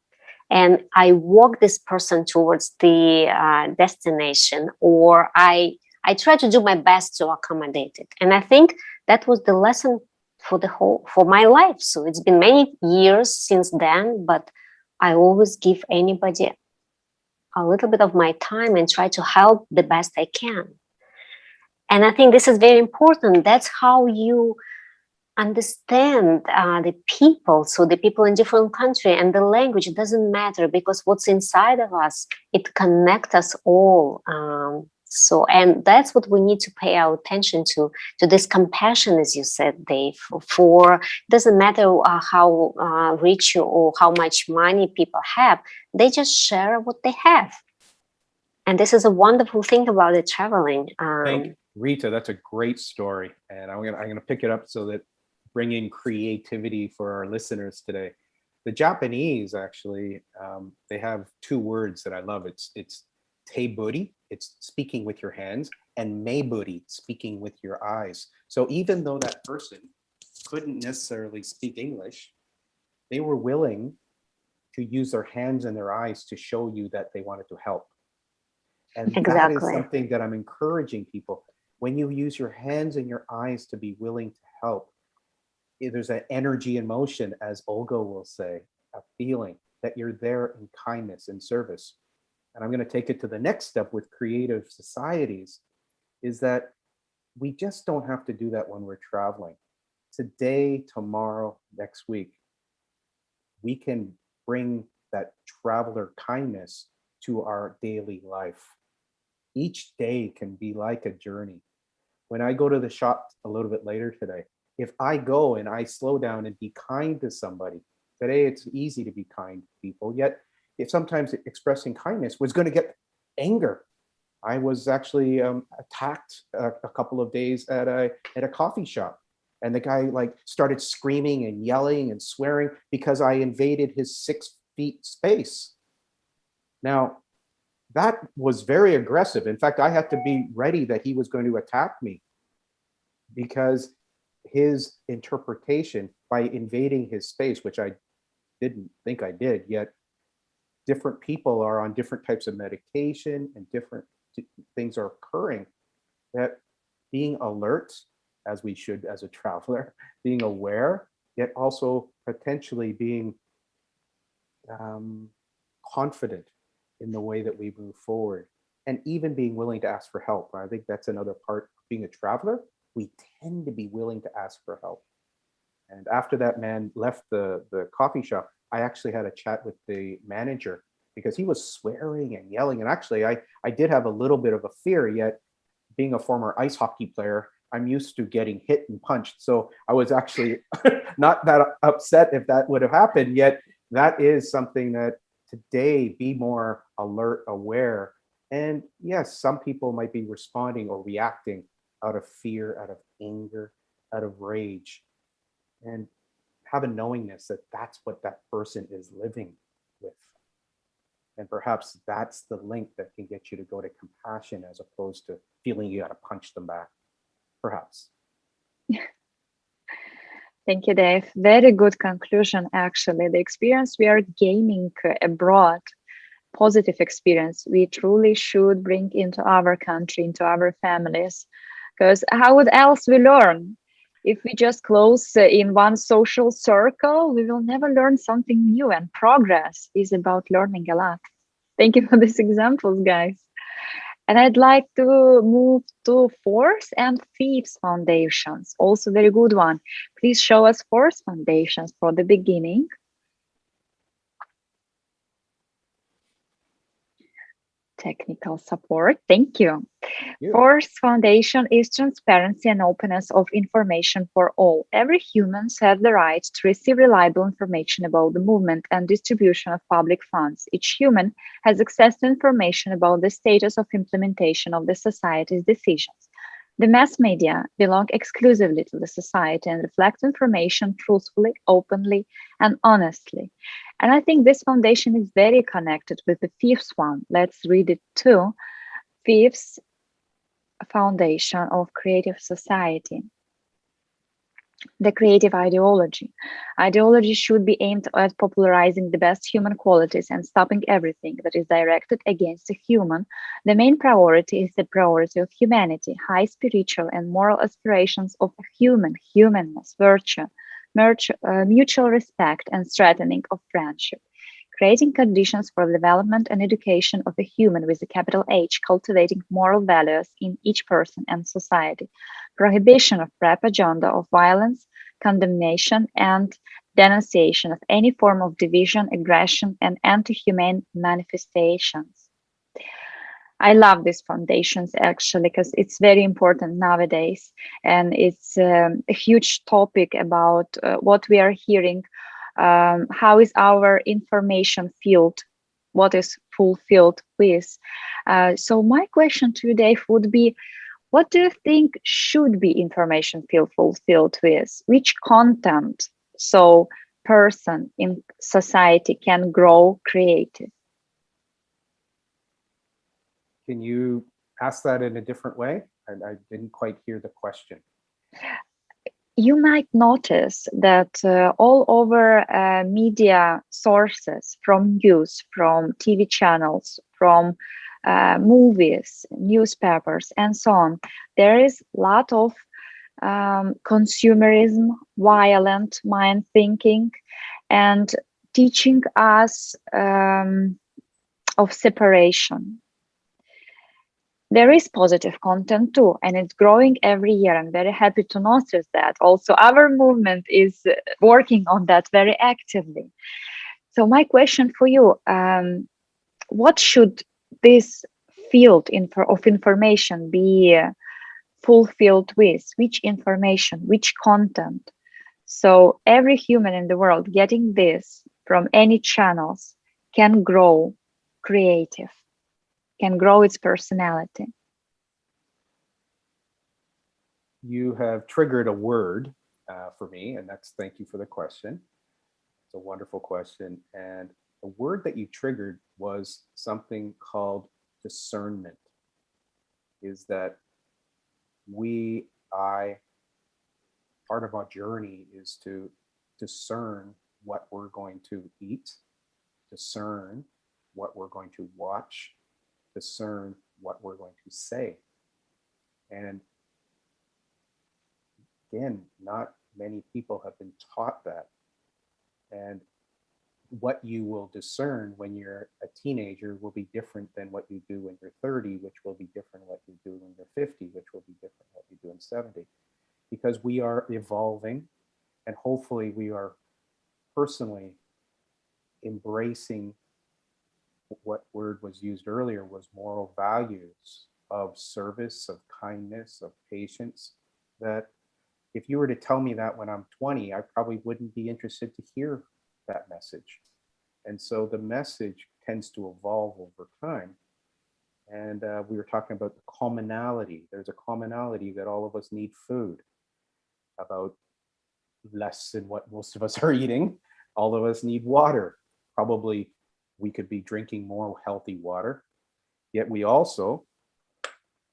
and I walk this person towards the destination, or I try to do my best to accommodate it. And I think that was the lesson for my life. So it's been many years since then, but I always give anybody a little bit of my time and try to help the best I can. And I think this is very important. That's how you understand the people. So the people in different country and the language, it doesn't matter, because what's inside of us, it connects us all. And that's what we need to pay our attention to this compassion, as you said, Dave. For doesn't matter how rich or how much money people have, they just share what they have. And this is a wonderful thing about the traveling. Thank Rita. That's a great story, and I'm gonna pick it up so that bring in creativity for our listeners today. The Japanese actually, they have two words that I love. It's teiburi, it's speaking with your hands, and meiburi, speaking with your eyes. So even though that person couldn't necessarily speak English, they were willing to use their hands and their eyes to show you that they wanted to help. And Exactly. that is something that I'm encouraging people. When you use your hands and your eyes to be willing to help, there's an energy in motion, as Olga will say, a feeling that you're there in kindness and service. And I'm going to take it to the next step with creative societies, is that we just don't have to do that when we're traveling. Today, tomorrow, next week, we can bring that traveler kindness to our daily life. Each day can be like a journey. When I go to the shop a little bit later today, if I go and I slow down and be kind to somebody, today it's easy to be kind to people, yet sometimes expressing kindness was going to get anger. I was actually attacked a couple of days at a coffee shop, and the guy started screaming and yelling and swearing because I invaded his 6 feet space. Now, that was very aggressive. In fact, I had to be ready that he was going to attack me, because his interpretation by invading his space, which I didn't think I did, yet different people are on different types of medication and different things are occurring, that being alert, as we should as a traveler, being aware, yet also potentially being confident in the way that we move forward, and even being willing to ask for help. I think that's another part of being a traveler. We tend to be willing to ask for help. And after that man left the coffee shop, I actually had a chat with the manager, because he was swearing and yelling. And actually, I did have a little bit of a fear, yet being a former ice hockey player, I'm used to getting hit and punched. So I was actually not that upset if that would have happened, yet that is something that today, be more alert, aware. And yes, some people might be responding or reacting out of fear, out of anger, out of rage, and have a knowingness that that's what that person is living with. And perhaps that's the link that can get you to go to compassion, as opposed to feeling you got to punch them back, perhaps. Thank you, Dave. Very good conclusion, actually. The experience we are gaining abroad positive experience we truly should bring into our country, into our families. Because how would else we learn? If we just close in one social circle, we will never learn something new, and progress is about learning a lot. Thank you for these examples, guys. And I'd like to move to fourth and fifth foundations. Also very good one. Please show us fourth foundations for the beginning. Technical support. Thank you. Fourth foundation is transparency and openness of information for all. Every human has the right to receive reliable information about the movement and distribution of public funds. Each human has access to information about the status of implementation of the society's decisions. The mass media belong exclusively to the society and reflect information truthfully, openly, and honestly. And I think this foundation is very connected with the fifth one. Let's read it too. Fifth foundation of creative society. The creative ideology. Ideology should be aimed at popularizing the best human qualities and stopping everything that is directed against a human. The main priority is the priority of humanity, high spiritual and moral aspirations of humanness, virtue, mutual respect, and strengthening of friendship. Creating conditions for the development and education of a human with a capital H, cultivating moral values in each person and society. Prohibition of propaganda of violence, condemnation, and denunciation of any form of division, aggression, and anti-humane manifestations. I love these foundations actually because it's very important nowadays, and it's a huge topic about what we are hearing. How is our information field? What is fulfilled with? So my question to you, Dave, would be, what do you think should be information field fulfilled with? Which content so person in society can grow creative? Can you ask that in a different way? I didn't quite hear the question. You might notice that all over media sources, from news, from TV channels, from movies, newspapers, and so on, there is a lot of consumerism, violent mind thinking, and teaching us of separation. There is positive content too, and it's growing every year. I'm very happy to notice that. Also, our movement is working on that very actively. So my question for you, what should this field of information be fulfilled with? Which information, which content? So every human in the world getting this from any channels can grow creative, can grow its personality. You have triggered a word for me, and that's thank you for the question. It's a wonderful question. And the word that you triggered was something called discernment. Is that part of our journey is to discern what we're going to eat, discern what we're going to watch, discern what we're going to say. And again, not many people have been taught that. And what you will discern when you're a teenager will be different than what you do when you're 30, which will be different what you do when you're 50, which will be different what you do in 70. Because we are evolving, and hopefully we are personally embracing what word was used earlier was moral values of service, of kindness, of patience, that if you were to tell me that when I'm 20, I probably wouldn't be interested to hear that message. And so the message tends to evolve over time. And we were talking about the commonality. There's a commonality that all of us need food, about less than what most of us are eating. All of us need water. Probably we could be drinking more healthy water. Yet we also,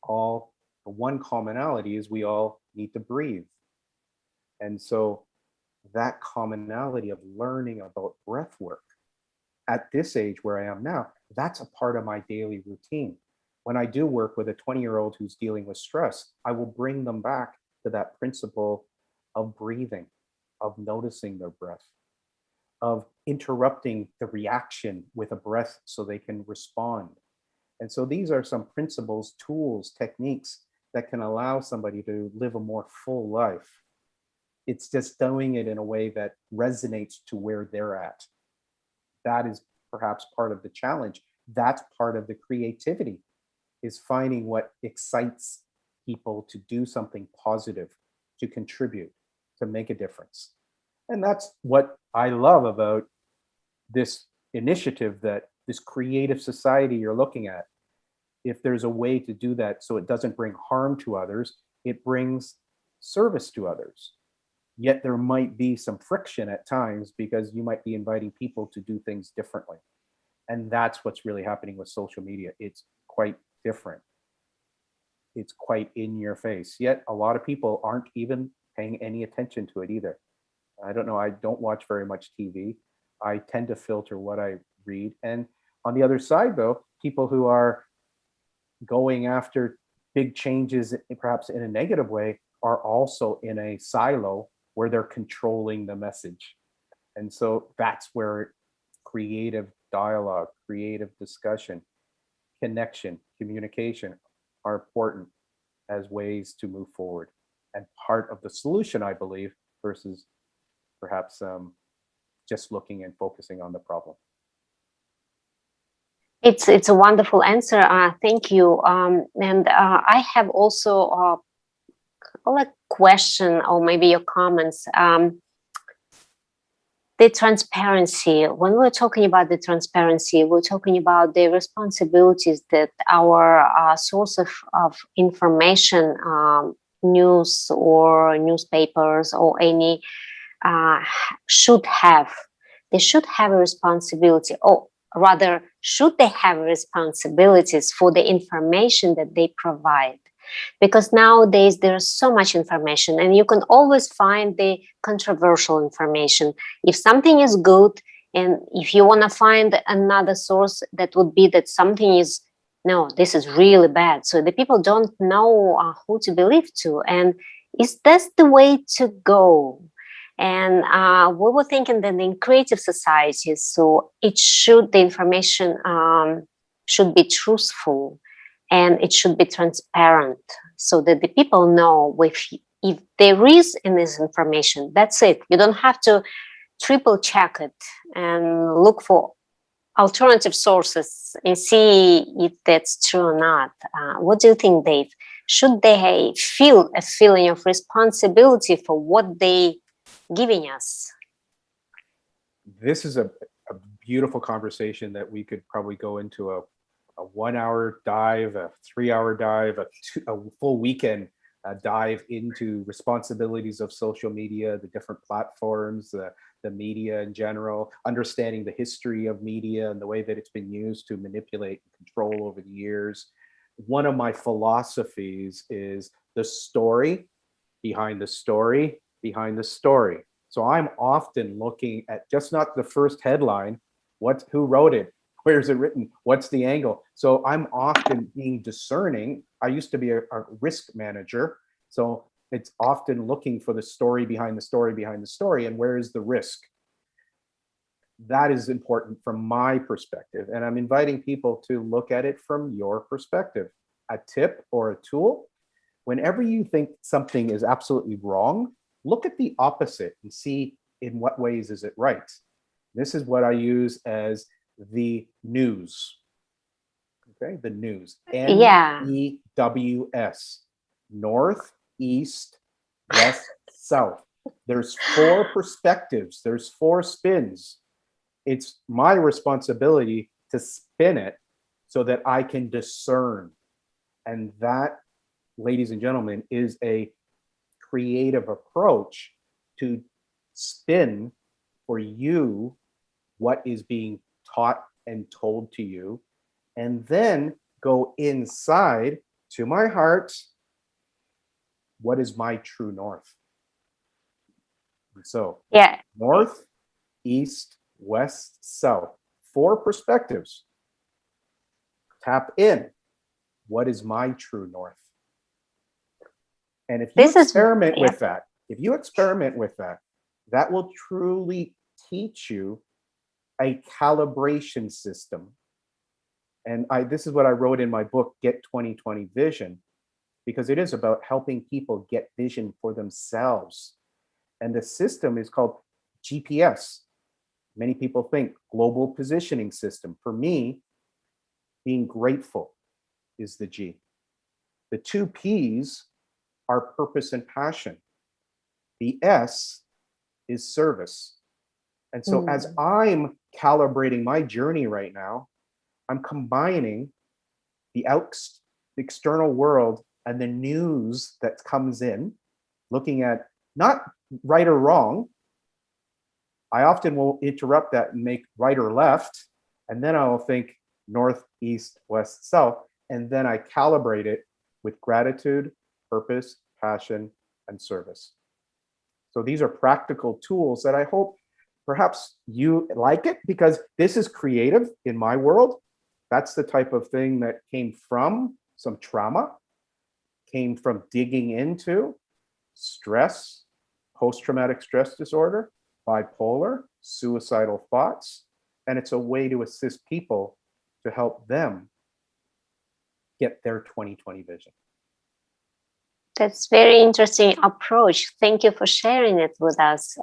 the one commonality is we all need to breathe. And so that commonality of learning about breath work at this age where I am now, That's a part of my daily routine. When I do work with a 20-year-old who's dealing with stress, I will bring them back to that principle of breathing, of noticing their breath, of interrupting the reaction with a breath so they can respond. And so these are some principles, tools, techniques that can allow somebody to live a more full life. It's just doing it in a way that resonates to where they're at. That is perhaps part of the challenge. That's part of the creativity, is finding what excites people to do something positive, to contribute, to make a difference. And that's what I love about this initiative, that this creative society you're looking at. If there's a way to do that so it doesn't bring harm to others, it brings service to others. Yet there might be some friction at times because you might be inviting people to do things differently. And that's what's really happening with social media. It's quite different. It's quite in your face. Yet a lot of people aren't even paying any attention to it either. I don't know. I don't watch very much TV. I tend to filter what I read. And on the other side, though, people who are going after big changes, perhaps in a negative way, are also in a silo where they're controlling the message. And so that's where creative dialogue, creative discussion, connection, communication are important as ways to move forward, and part of the solution, I believe, versus perhaps just looking and focusing on the problem. It's a wonderful answer. Thank you. And I have also a question, or maybe your comments. The transparency. When we're talking about the transparency, we're talking about the responsibilities that our source of information, news or newspapers or any, should have. They should have a responsibility, or rather, should they have responsibilities for the information that they provide? Because nowadays there's so much information and you can always find the controversial information. If something is good, and if you want to find another source, that would be that something is, no, this is really bad. So the people don't know who to believe to. And is that the way to go? And we were thinking that in creative societies, so the information should be truthful, and it should be transparent, so that the people know if there is in this information, that's it. You don't have to triple check it and look for alternative sources and see if that's true or not. What do you think, Dave? Should they feel a feeling of responsibility for what they giving us? This is a beautiful conversation that we could probably go into a 1 hour dive, a 3 hour dive, a full weekend dive into responsibilities of social media, the different platforms, the media in general, understanding the history of media and the way that it's been used to manipulate and control over the years. One of my philosophies is the story behind the story behind the story. So I'm often looking at just not the first headline, who wrote it, where is it written, what's the angle. So I'm often being discerning. I used to be a risk manager, so it's often looking for the story behind the story behind the story, and where is the risk. That is important from my perspective, and I'm inviting people to look at it from your perspective. A tip or a tool: whenever you think something is absolutely wrong, look at the opposite and see in what ways is it right. This is what I use as the news. Okay, the news. Yeah. NEWS. North, east, west, south. There's 4 perspectives. There's 4 spins. It's my responsibility to spin it so that I can discern. And that, ladies and gentlemen, is a creative approach to spin for you what is being taught and told to you, and then go inside to my heart. What is my true north? So, Yeah. north, east, west, south, 4 perspectives. Tap in. What is my true north? And if you This is- experiment yeah. with that, that will truly teach you a calibration system. And this is what I wrote in my book, Get 2020 Vision, because it is about helping people get vision for themselves. And the system is called GPS. Many people think global positioning system. For me, being grateful is the G. The two P's are purpose and passion. The S is service. And so as I'm calibrating my journey right now, I'm combining the external world and the news that comes in, looking at not right or wrong. I often will interrupt that and make right or left, and then I'll think north, east, west, south, and then I calibrate it with gratitude, purpose, passion, and service. So these are practical tools that I hope perhaps you like it, because this is creative in my world. That's the type of thing that came from some trauma, came from digging into stress, post-traumatic stress disorder, bipolar, suicidal thoughts. And it's a way to assist people to help them get their 2020 vision. That's very interesting approach. Thank you for sharing it with us.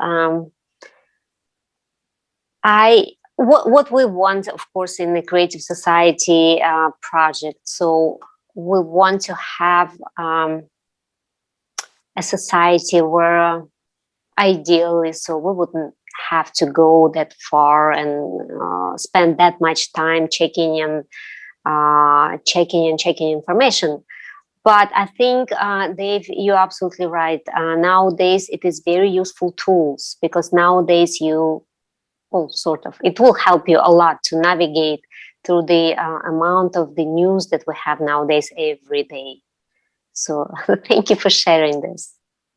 What we want, of course, in the Creative Society project. So we want to have a society where, ideally, so we wouldn't have to go that far and spend that much time checking information. But I think, Dave, you're absolutely right. Nowadays, it is very useful tools, because nowadays it will help you a lot to navigate through the amount of the news that we have nowadays every day. So thank you for sharing this.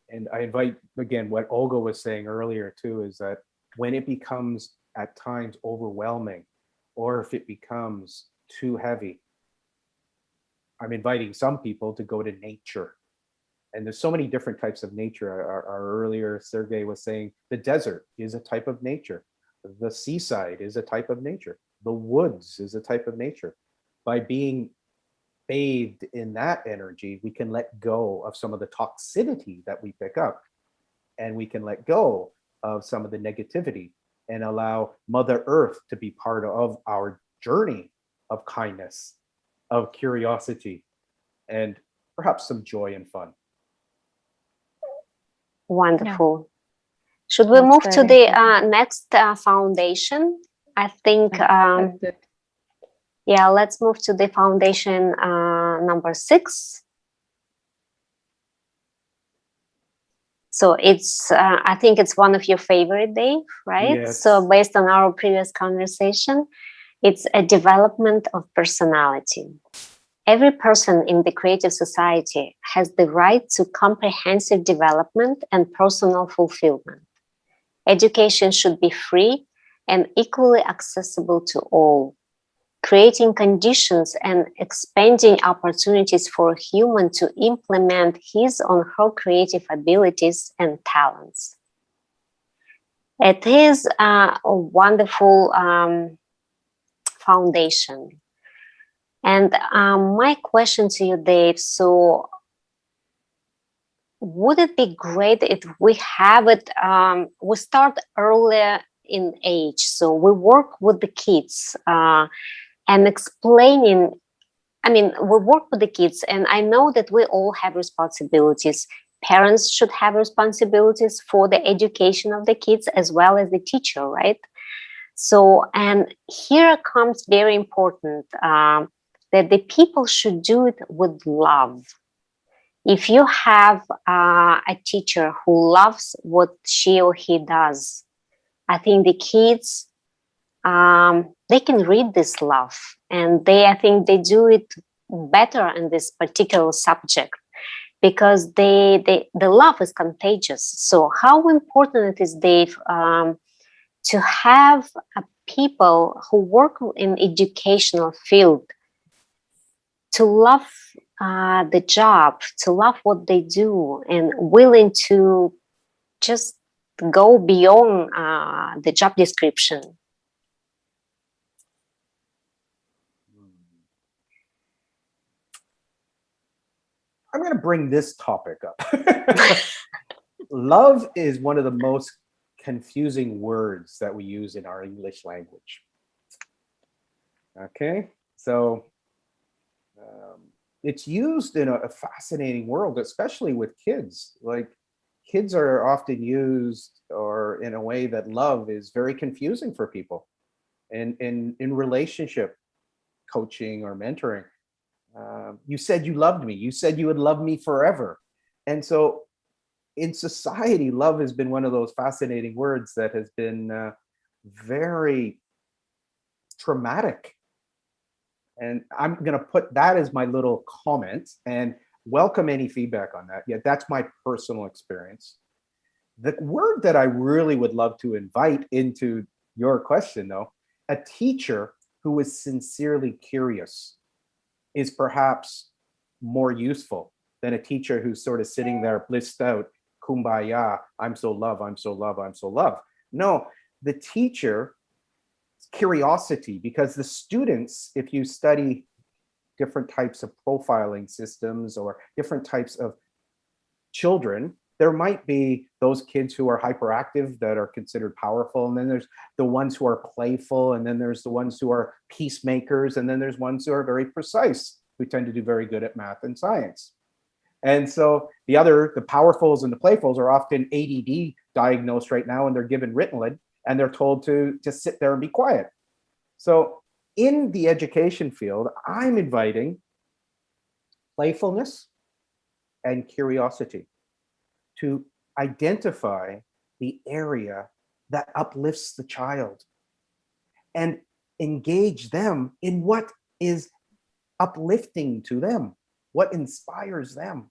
And I invite, again, what Olga was saying earlier too, is that when it becomes at times overwhelming, or if it becomes too heavy, I'm inviting some people to go to nature. And there's so many different types of nature. Our earlier Sergey was saying the desert is a type of nature. The seaside is a type of nature. The woods is a type of nature. By being bathed in that energy, we can let go of some of the toxicity that we pick up, and we can let go of some of the negativity and allow Mother Earth to be part of our journey of kindness, of curiosity, and perhaps some joy and fun. Wonderful. Yeah. Should we That's move to very the next foundation? I think, yeah, let's move to the foundation number 6. So it's, I think it's one of your favorite, Dave, right? Yes. So based on our previous conversation, it's a development of personality. Every person in the Creative Society has the right to comprehensive development and personal fulfillment. Education should be free and equally accessible to all, creating conditions and expanding opportunities for a human to implement his or her creative abilities and talents. It is a wonderful foundation. And my question to you, Dave, so would it be great if we have it, we start earlier in age, so we work with the kids and explaining, we work with the kids, and I know that we all have responsibilities. Parents should have responsibilities for the education of the kids as well as the teacher, right? So, and here comes very important, that the people should do it with love. If you have a teacher who loves what she or he does, I think the kids, they can read this love, and I think they do it better in this particular subject, because the love is contagious. So how important it is, Dave, to have people who work in educational field to love the job, to love what they do, and willing to just go beyond the job description. I'm going to bring this topic up. Love is one of the most confusing words that we use in our English language. Okay, so it's used in a fascinating world, especially with kids. Like, kids are often used or in a way that love is very confusing for people. And in relationship coaching or mentoring, you said you loved me. You said you would love me forever. And so in society, love has been one of those fascinating words that has been very traumatic. And I'm going to put that as my little comment and welcome any feedback on that. Yeah, that's my personal experience. The word that I really would love to invite into your question, though, a teacher who is sincerely curious is perhaps more useful than a teacher who's sort of sitting there blissed out, kumbaya, I'm so love, I'm so love, I'm so love. No, the teacher, curiosity, because the students, if you study different types of profiling systems or different types of children, there might be those kids who are hyperactive that are considered powerful, and then there's the ones who are playful, and then there's the ones who are peacemakers, and then there's ones who are very precise, who tend to do very good at math and science. And so the powerfuls and the playfuls are often ADD diagnosed right now, and they're given Ritalin, and they're told to just sit there and be quiet. So in the education field, I'm inviting playfulness and curiosity to identify the area that uplifts the child and engage them in what is uplifting to them, what inspires them,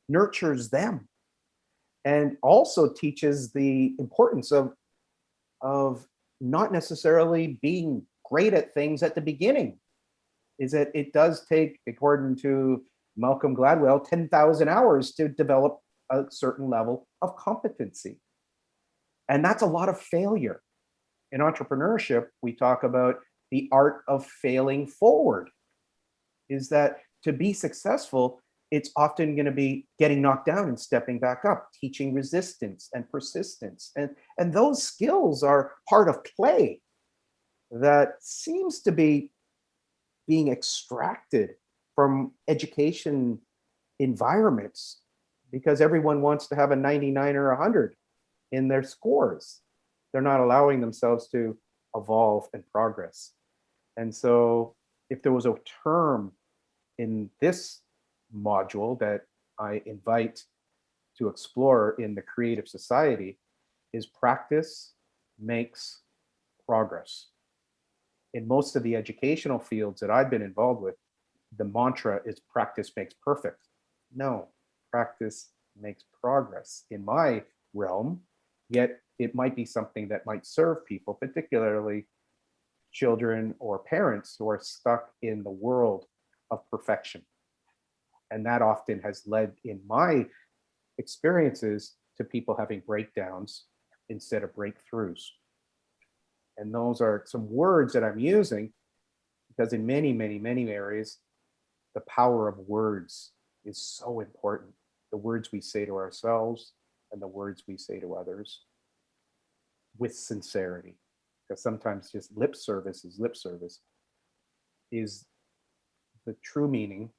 nurtures them, and also teaches the importance of not necessarily being great at things at the beginning. Is that it does take, according to Malcolm Gladwell, 10,000 hours to develop a certain level of competency. And that's a lot of failure. In entrepreneurship, we talk about the art of failing forward. Is that to be successful, it's often going to be getting knocked down and stepping back up, teaching resistance and persistence. And those skills are part of play that seems to be being extracted from education environments because everyone wants to have a 99 or 100 in their scores. They're not allowing themselves to evolve and progress. And so if there was a term in this module that I invite to explore in the creative society, is practice makes progress. In most of the educational fields that I've been involved with, the mantra is practice makes perfect. No, practice makes progress in my realm, yet it might be something that might serve people, particularly children or parents who are stuck in the world of perfection. And that often has led, in my experiences, to people having breakdowns instead of breakthroughs. And those are some words that I'm using because in many, many, many areas, the power of words is so important. The words we say to ourselves and the words we say to others with sincerity. Because sometimes just lip service is the true meaning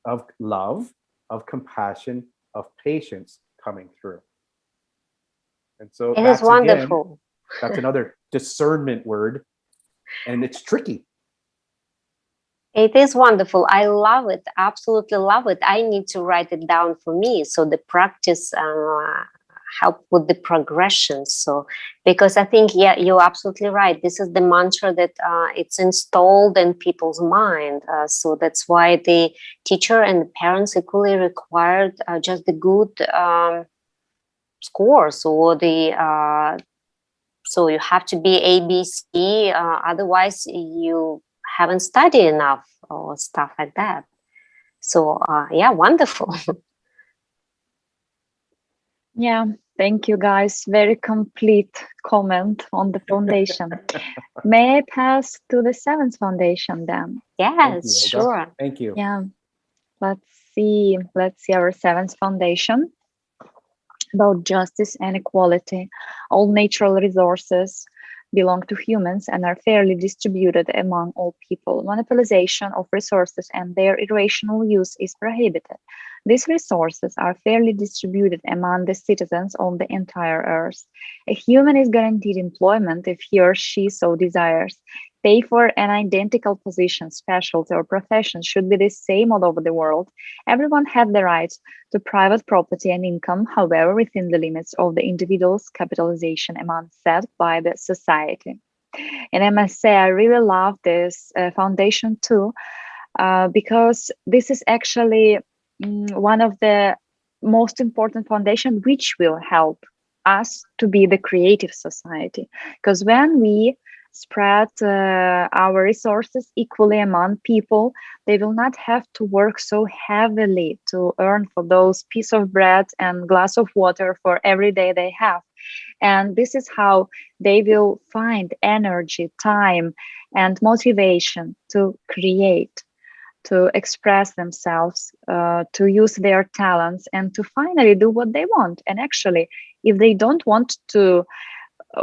of love, of compassion, of patience coming through. And so It is wonderful. Again, that's another discernment word, and it's tricky. It is wonderful. I love it. Absolutely love it. I need to write it down for me. So the practice help with the progression. So, because I think, yeah, you're absolutely right. This is the mantra that it's installed in people's mind. So that's why the teacher and the parents equally required just the good scores or the so you have to be ABC, otherwise you haven't studied enough or stuff like that. So yeah, wonderful. Yeah, thank you guys. Very complete comment on the foundation. May I pass to the seventh foundation then? Thank Yes, you, Olga. sure. Thank you. Yeah, let's see. Let's see our seventh foundation about justice and equality. All natural resources belong to humans and are fairly distributed among all people. Monopolization of resources and their irrational use is prohibited. These resources are fairly distributed among the citizens of the entire earth. A human is guaranteed employment if he or she so desires. Pay for an identical position, specialty, or profession should be the same all over the world. Everyone had the right to private property and income, however, within the limits of the individual's capitalization amount set by the society. And I must say, I really love this foundation too, because this is actually one of the most important foundation which will help us to be the creative society. Because when we spread our resources equally among people, they will not have to work so heavily to earn for those piece of bread and glass of water for every day they have. And this is how they will find energy, time, and motivation to create, to express themselves, to use their talents, and to finally do what they want. And actually, if they don't want to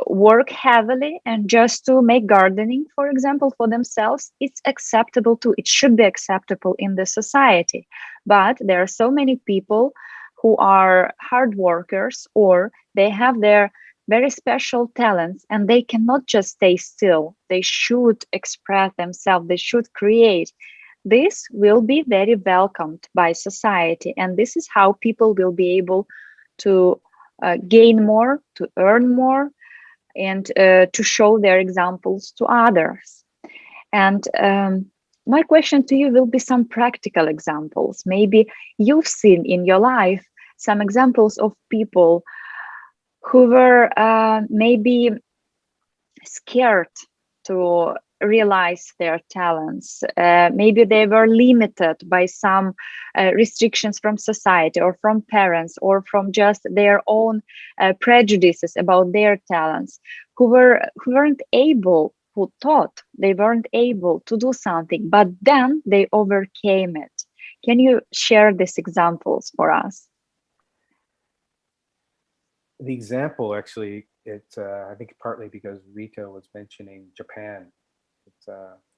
work heavily and just to make gardening, for example, for themselves, it's acceptable too. It should be acceptable in the society. But there are so many people who are hard workers, or they have their very special talents and they cannot just stay still. They should express themselves, they should create. This will be very welcomed by society, and this is how people will be able to gain more, to earn more, and to show their examples to others. And my question to you will be some practical examples. Maybe you've seen in your life some examples of people who were maybe scared to realize their talents. Maybe they were limited by some restrictions from society or from parents or from just their own prejudices about their talents, who weren't able, who thought they weren't able to do something, but then they overcame it. Can you share these examples for us? The example actually, I think partly because Rita was mentioning Japan.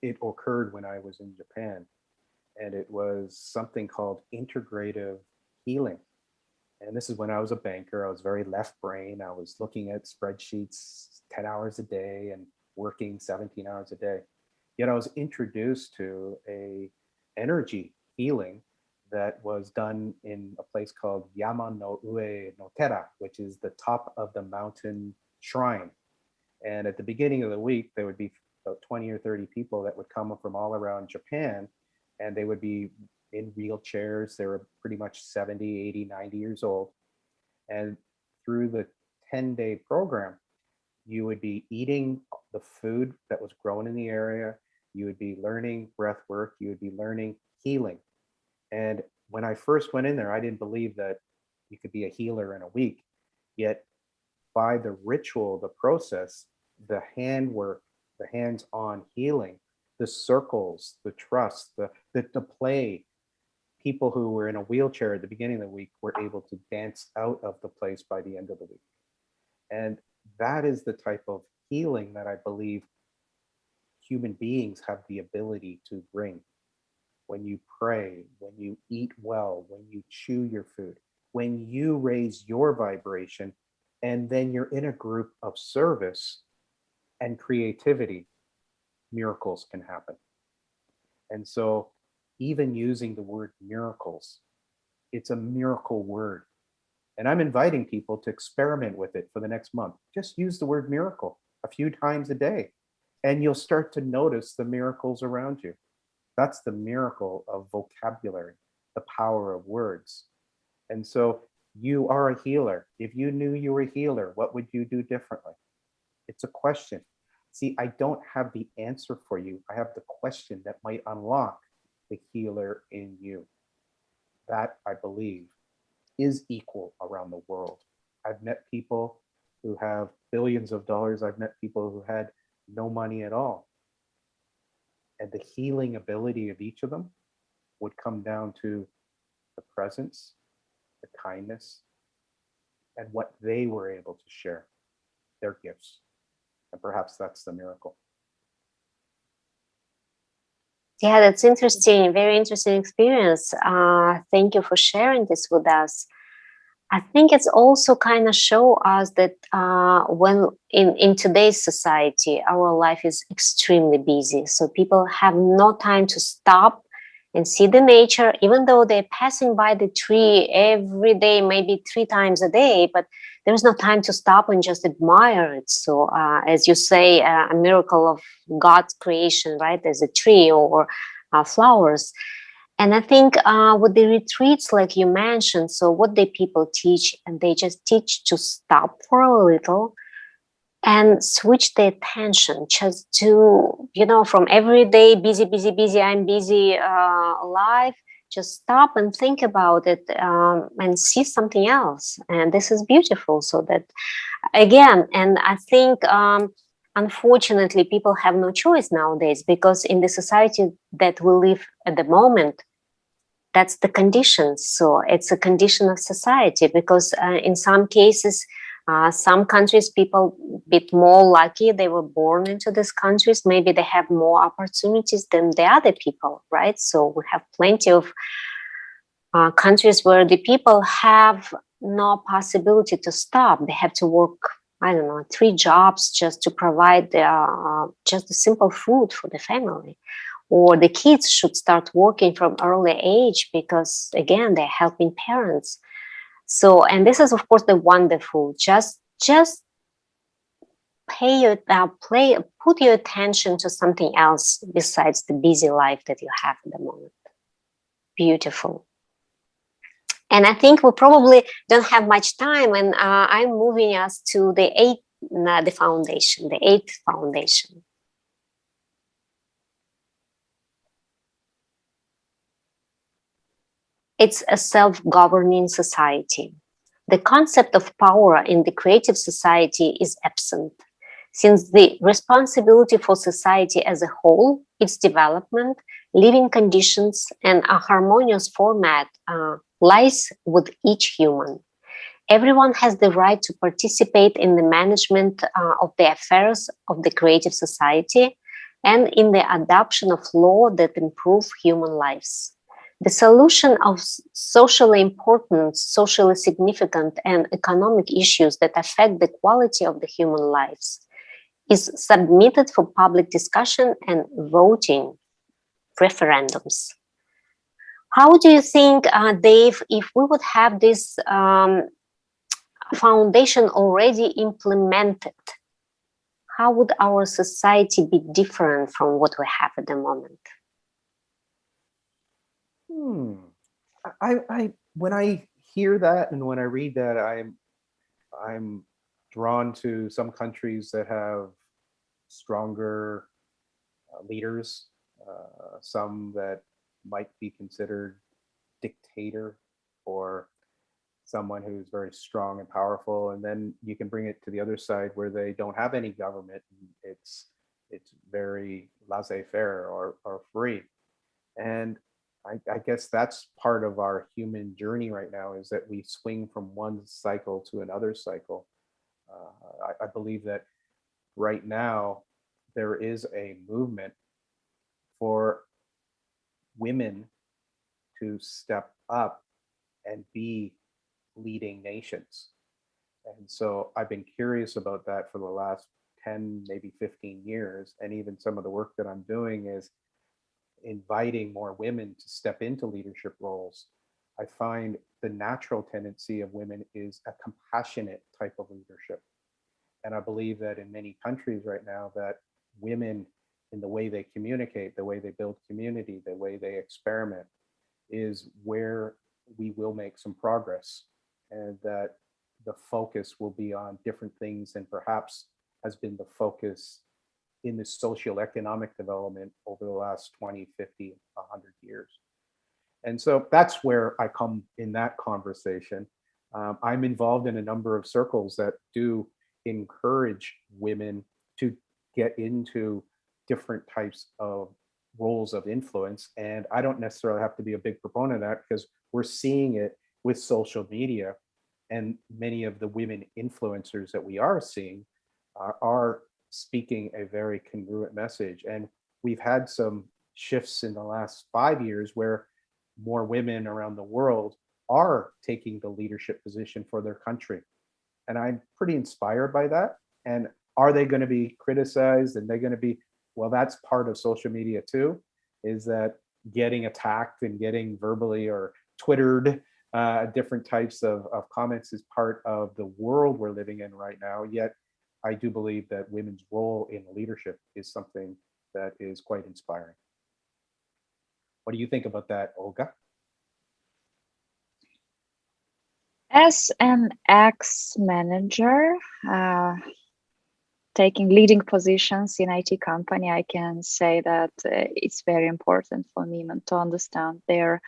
It occurred when I was in Japan, and it was something called integrative healing. And this is when I was a banker. I was very left brain. I was looking at spreadsheets 10 hours a day and working 17 hours a day. Yet I was introduced to a energy healing that was done in a place called Yama no Ue no Tera, which is the top of the mountain shrine. And at the beginning of the week, there would be about 20 or 30 people that would come from all around Japan, and they would be in wheelchairs. They were pretty much 70, 80, 90 years old. And through the 10-day program, you would be eating the food that was grown in the area. You would be learning breath work. You would be learning healing. And when I first went in there, I didn't believe that you could be a healer in a week. Yet by the ritual, the process, the handwork, the hands-on healing, the circles, the trust, the play, people who were in a wheelchair at the beginning of the week were able to dance out of the place by the end of the week. And that is the type of healing that I believe human beings have the ability to bring. When you pray, when you eat well, when you chew your food, when you raise your vibration, and then you're in a group of service and creativity, miracles can happen. And so, even using the word miracles, it's a miracle word. And I'm inviting people to experiment with it for the next month. Just use the word miracle a few times a day, and you'll start to notice the miracles around you. That's the miracle of vocabulary, the power of words. And so you are a healer. If you knew you were a healer, what would you do differently? It's a question. See, I don't have the answer for you. I have the question that might unlock the healer in you. That, I believe, is equal around the world. I've met people who have billions of dollars. I've met people who had no money at all. And the healing ability of each of them would come down to the presence, the kindness, and what they were able to share, their gifts. And perhaps that's the miracle. Yeah, that's interesting. Very interesting experience. Thank you for sharing this with us. I think it's also kind of show us that when in today's society, our life is extremely busy. So people have no time to stop and see the nature, even though they're passing by the tree every day, maybe 3 times a day, but there's no time to stop and just admire it. So as you say, a miracle of God's creation, right? There's a tree or flowers. And I think with the retreats, like you mentioned, so what the people teach, and they just teach to stop for a little and switch the attention just to, from everyday busy, I'm busy life, just stop and think about it and see something else. And this is beautiful. So that, again, and I think, unfortunately, people have no choice nowadays, because in the society that we live at the moment, that's the condition. So it's a condition of society, because in some cases, some countries, people a bit more lucky, they were born into these countries, maybe they have more opportunities than the other people, right? So we have plenty of countries where the people have no possibility to stop. They have to work, I don't know, 3 jobs just to provide just the simple food for the family. Or the kids should start working from early age, because again, they're helping parents. So, and this is of course the wonderful. Just put your attention to something else besides the busy life that you have at the moment. Beautiful. And I think we probably don't have much time, and I'm moving us to the eighth foundation. It's a self-governing society. The concept of power in the creative society is absent, since the responsibility for society as a whole, its development, living conditions, and a harmonious format lies with each human. Everyone has the right to participate in the management of the affairs of the creative society and in the adoption of law that improve human lives. The solution of socially important, socially significant, and economic issues that affect the quality of the human lives is submitted for public discussion and voting, referendums. How do you think, Dave, if we would have this foundation already implemented, how would our society be different from what we have at the moment? I when I hear that and when I read that, I'm drawn to some countries that have stronger leaders, some that might be considered dictator, or someone who's very strong and powerful, and then you can bring it to the other side where they don't have any government. It's very laissez-faire or free. And I guess that's part of our human journey right now, is that we swing from one cycle to another cycle. I believe that right now there is a movement for women to step up and be leading nations. And so I've been curious about that for the last 10, maybe 15 years. And even some of the work that I'm doing is inviting more women to step into leadership roles. I find the natural tendency of women is a compassionate type of leadership. And I believe that in many countries right now, that women, in the way they communicate, the way they build community, the way they experiment, is where we will make some progress, and that the focus will be on different things than perhaps has been the focus in the socioeconomic development over the last 20, 50, 100 years. And so that's where I come in that conversation. I'm involved in a number of circles that do encourage women to get into different types of roles of influence. And I don't necessarily have to be a big proponent of that, because we're seeing it with social media. And many of the women influencers that we are seeing are speaking a very congruent message. And we've had some shifts in the last 5 years where more women around the world are taking the leadership position for their country. And I'm pretty inspired by that. And are they going to be criticized? And they're going to be, well, that's part of social media too, is that getting attacked and getting verbally or twittered different types of comments is part of the world we're living in right now. Yet I do believe that women's role in leadership is something that is quite inspiring. What do you think about that, Olga? As an ex-manager, taking leading positions in IT company, I can say that it's very important for women to understand that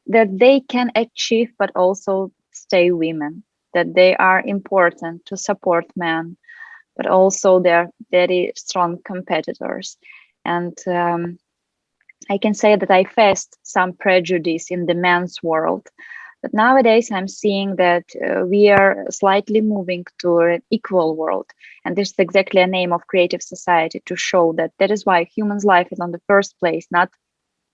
they can achieve, but also stay women, that they are important to support men, but also they're very strong competitors. And I can say that I faced some prejudice in the men's world. But nowadays, I'm seeing that we are slightly moving to an equal world. And this is exactly a name of creative society, to show that that is why human's life is on the first place, not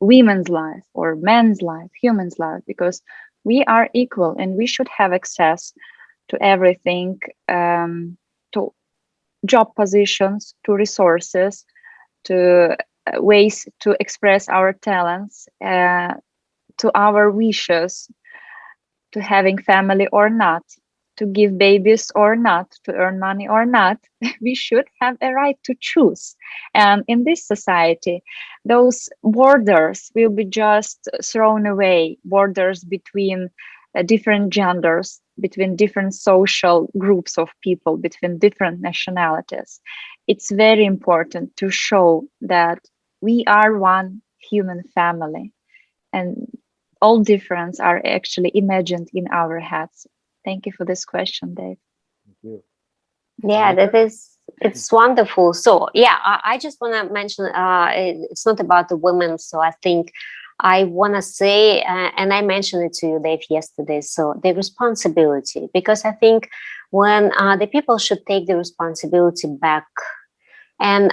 women's life or men's life, human's life, because we are equal and we should have access to everything, to job positions, to resources, to ways to express our talents, to our wishes, to having family or not, to give babies or not, to earn money or not. We should have a right to choose. And in this society, those borders will be just thrown away, borders between different genders, between different social groups of people, between different nationalities. It's very important to show that we are one human family, and all difference are actually imagined in our heads. Thank you for this question, Dave. Thank you. Yeah, it's wonderful. So yeah, I just want to mention, it's not about the women. So I think I want to say, and I mentioned it to you, Dave, yesterday. So the responsibility, because I think when the people should take the responsibility back. And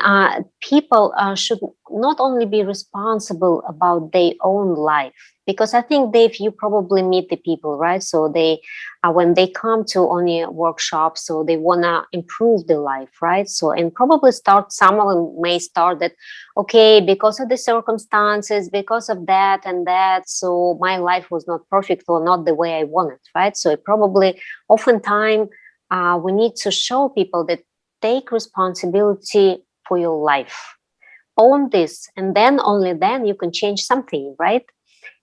people should not only be responsible about their own life, because I think, Dave, you probably meet the people, right? So they, when they come to on your workshop, so they want to improve their life, right? So, and probably some of them may start that, okay, because of the circumstances, because of that and that, so my life was not perfect or not the way I wanted, right? So probably oftentimes we need to show people that take responsibility for your life, own this, and then only then you can change something, right,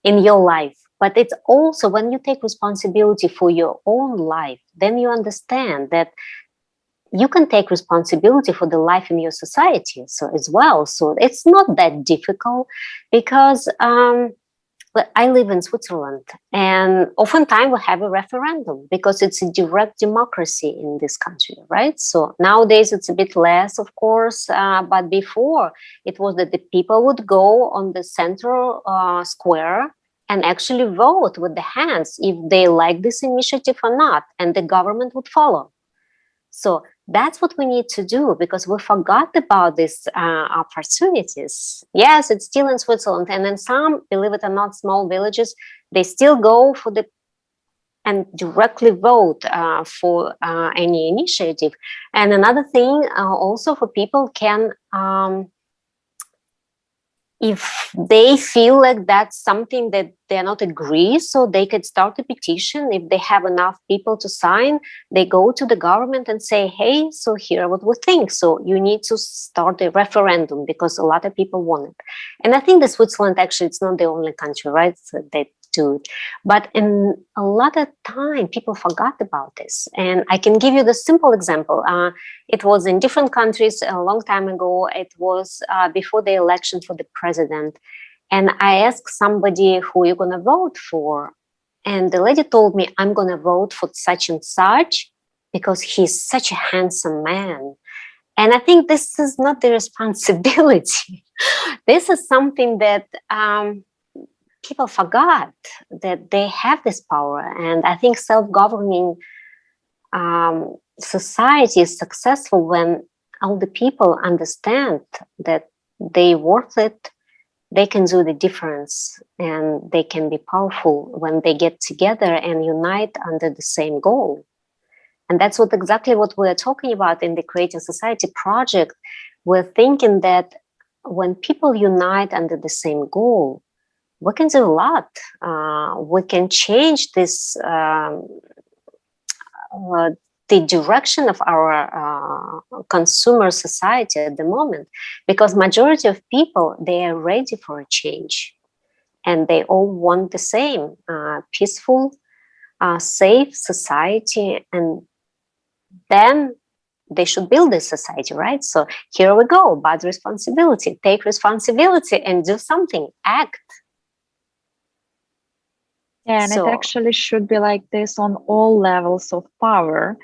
in your life. But it's also when you take responsibility for your own life, then you understand that you can take responsibility for the life in your society, so as well. So it's not that difficult, because I live in Switzerland, and oftentimes we have a referendum because it's a direct democracy in this country, right? So nowadays it's a bit less, of course, but before it was that the people would go on the central square and actually vote with the hands if they like this initiative or not, and the government would follow. So that's what we need to do, because we forgot about these opportunities. Yes, it's still in Switzerland, and in some, believe it or not, small villages, they still go for the and directly vote for any initiative. And another thing, also for people can, if they feel like that's something that they're not agree, so they could start a petition. If they have enough people to sign, they go to the government and say, hey, so here what we think. So you need to start a referendum, because a lot of people want it. And I think that Switzerland, actually, it's not the only country, right, so that do it. But in a lot of time, people forgot about this. And I can give you the simple example. It was in different countries a long time ago. It was before the election for the president. And I asked somebody, who you're going to vote for? And the lady told me, I'm going to vote for such and such because he's such a handsome man. And I think this is not the responsibility. This is something that people forgot, that they have this power. And I think self-governing society is successful when all the people understand that they're worth it, they can do the difference, and they can be powerful when they get together and unite under the same goal. And that's exactly what we're talking about in the Creative Society project. We're thinking that when people unite under the same goal, we can do a lot. We can change this, the direction of our consumer society at the moment, because majority of people, they are ready for a change, and they all want the same peaceful, safe society. And then they should build this society, right? So here we go, about responsibility. Take responsibility and do something, act. Yeah, and it actually should be like this on all levels of power.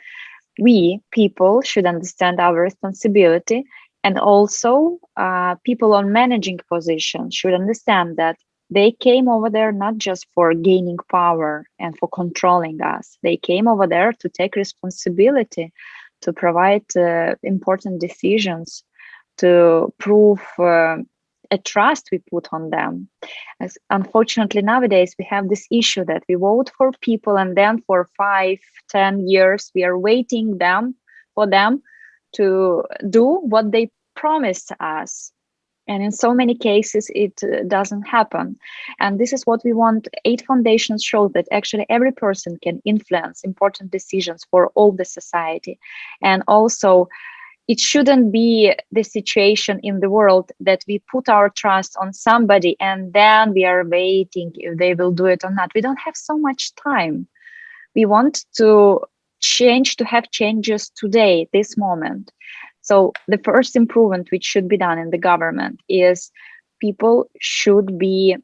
We, people, should understand our responsibility, and also people on managing positions should understand that they came over there not just for gaining power and for controlling us. They came over there to take responsibility, to provide important decisions, to prove a trust we put on them. As unfortunately, nowadays we have this issue that we vote for people, and then for 5-10 years we are waiting for them to do what they promised us. And in so many cases, it doesn't happen. And this is what we want. 8 foundations show that actually every person can influence important decisions for all the society. And also, it shouldn't be the situation in the world that we put our trust on somebody and then we are waiting if they will do it or not. We don't have so much time. We want to change, to have changes today, this moment. So the first improvement which should be done in the government is people should be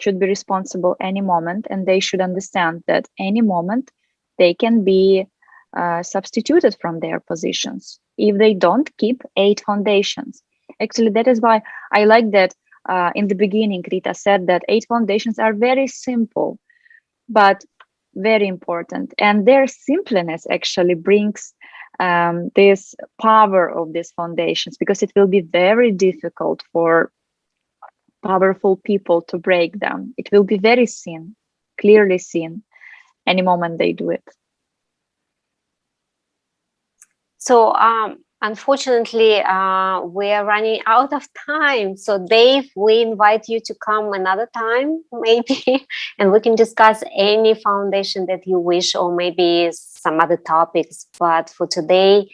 responsible any moment, and they should understand that any moment they can be substituted from their positions if they don't keep 8 foundations. Actually, that is why I like that in the beginning, Rita said that 8 foundations are very simple, but very important. And their simpleness actually brings this power of these foundations, because it will be very difficult for powerful people to break them. It will be very clearly seen any moment they do it. So unfortunately, we are running out of time. So Dave, we invite you to come another time, maybe, and we can discuss any foundation that you wish, or maybe some other topics. But for today,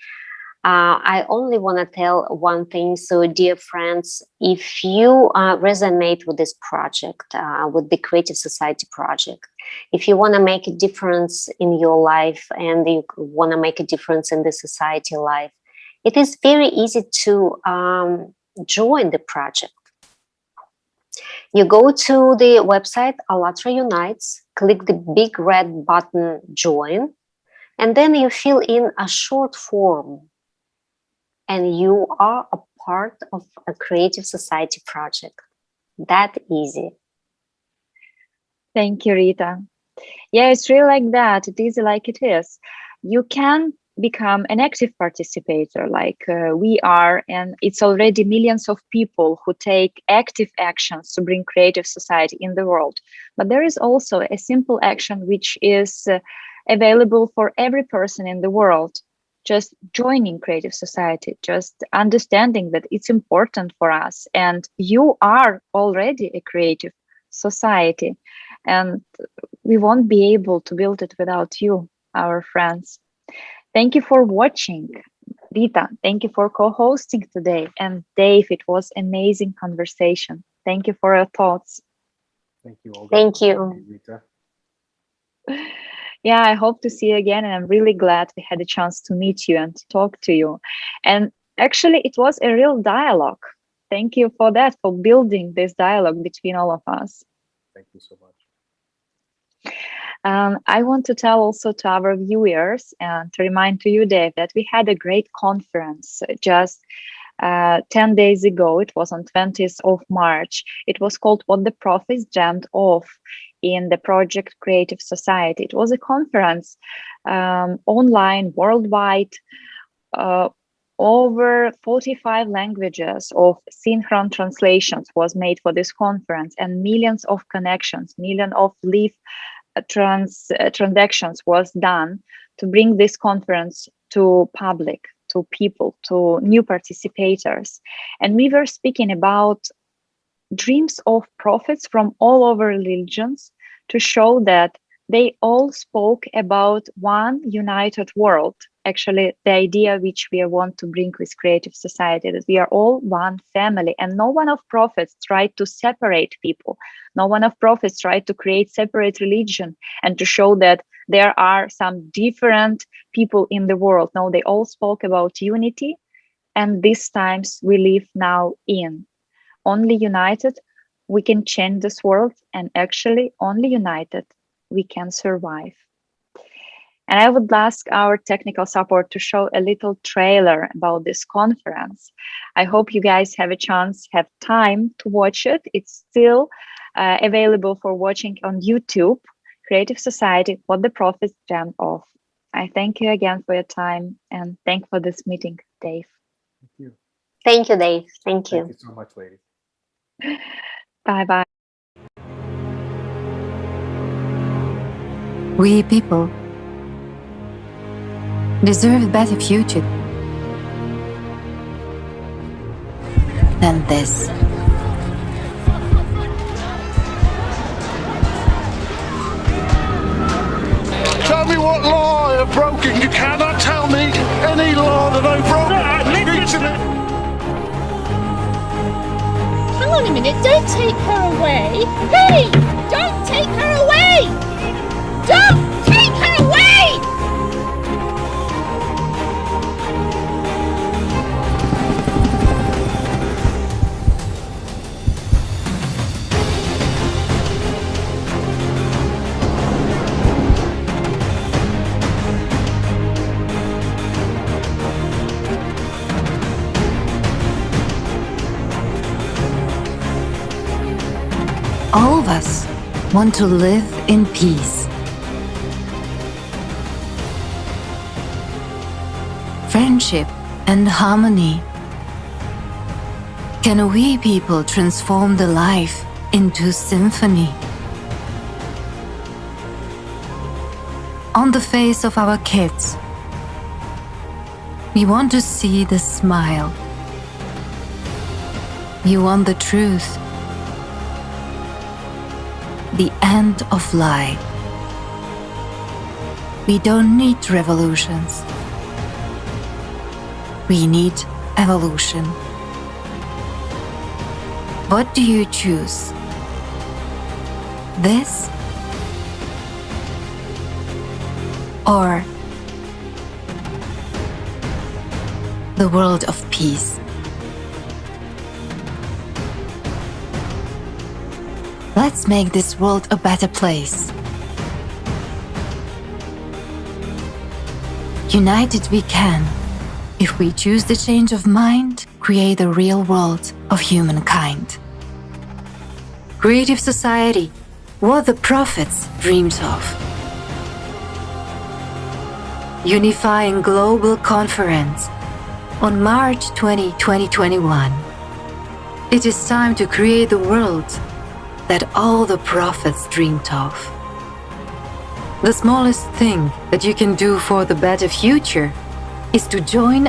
I only want to tell one thing. So dear friends, if you resonate with this project, with the Creative Society project, if you want to make a difference in your life and you want to make a difference in the society life, it is very easy to join the project. You go to the website ALLATRA Unites, click the big red button join, and then you fill in a short form, and you are a part of a Creative Society project. That easy. Thank you, Rita. Yeah, it's really like that. It's easy like it is. You can become an active participator like we are, and it's already millions of people who take active actions to bring Creative Society in the world. But there is also a simple action which is available for every person in the world. Just joining Creative Society, just understanding that it's important for us, and you are already a creative society, and we won't be able to build it without you, our friends. Thank you for watching. Rita, thank you for co-hosting today. And Dave, it was amazing conversation. Thank you for your thoughts. Thank you, Olga. Thank you. Rita. Yeah, I hope to see you again. And I'm really glad we had a chance to meet you and to talk to you. And actually, it was a real dialogue. Thank you for that, for building this dialogue between all of us. Thank you so much. I want to tell also to our viewers and to remind to you, Dave, that we had a great conference just 10 days ago. It was on 20th of March. It was called What the Prophets Dreamed Of in the Project Creative Society. It was a conference online, worldwide, over 45 languages of synchron translations was made for this conference, and millions of connections, millions of live transactions was done to bring this conference to public, to people, to new participators. And we were speaking about dreams of prophets from all over religions to show that they all spoke about one united world. Actually, the idea which we want to bring with Creative Society, that we are all one family, and no one of prophets tried to separate people. No one of prophets tried to create separate religion and to show that there are some different people in the world. No, they all spoke about unity, and these times we live now in. Only united, we can change this world, and actually only united, we can survive. And I would ask our technical support to show a little trailer about this conference. I hope you guys have a chance, have time to watch it. It's still available for watching on YouTube, Creative Society, What the Prophets Dreamed Of. I thank you again for your time, and thank for this meeting, Dave. Thank you. Thank you, Dave. Thank you. Thank you so much, ladies. Bye-bye. We people deserve a better future than this. Tell me what law I've broken. You cannot tell me any law that I've broken. Literally. Hang on a minute, don't take her away. Hey, don't take her away. Don't take her away. All of us want to live in peace. Friendship and harmony. Can we people transform the life into symphony? On the face of our kids, we want to see the smile. You want the truth. The end of lie. We don't need revolutions. We need evolution. What do you choose? This or the world of peace? Let's make this world a better place. United we can. If we choose the change of mind, create a real world of humankind. Creative Society, what the prophets dreamed of. Unifying Global Conference on March 20, 2021. It is time to create the world that all the prophets dreamed of. The smallest thing that you can do for the better future is to join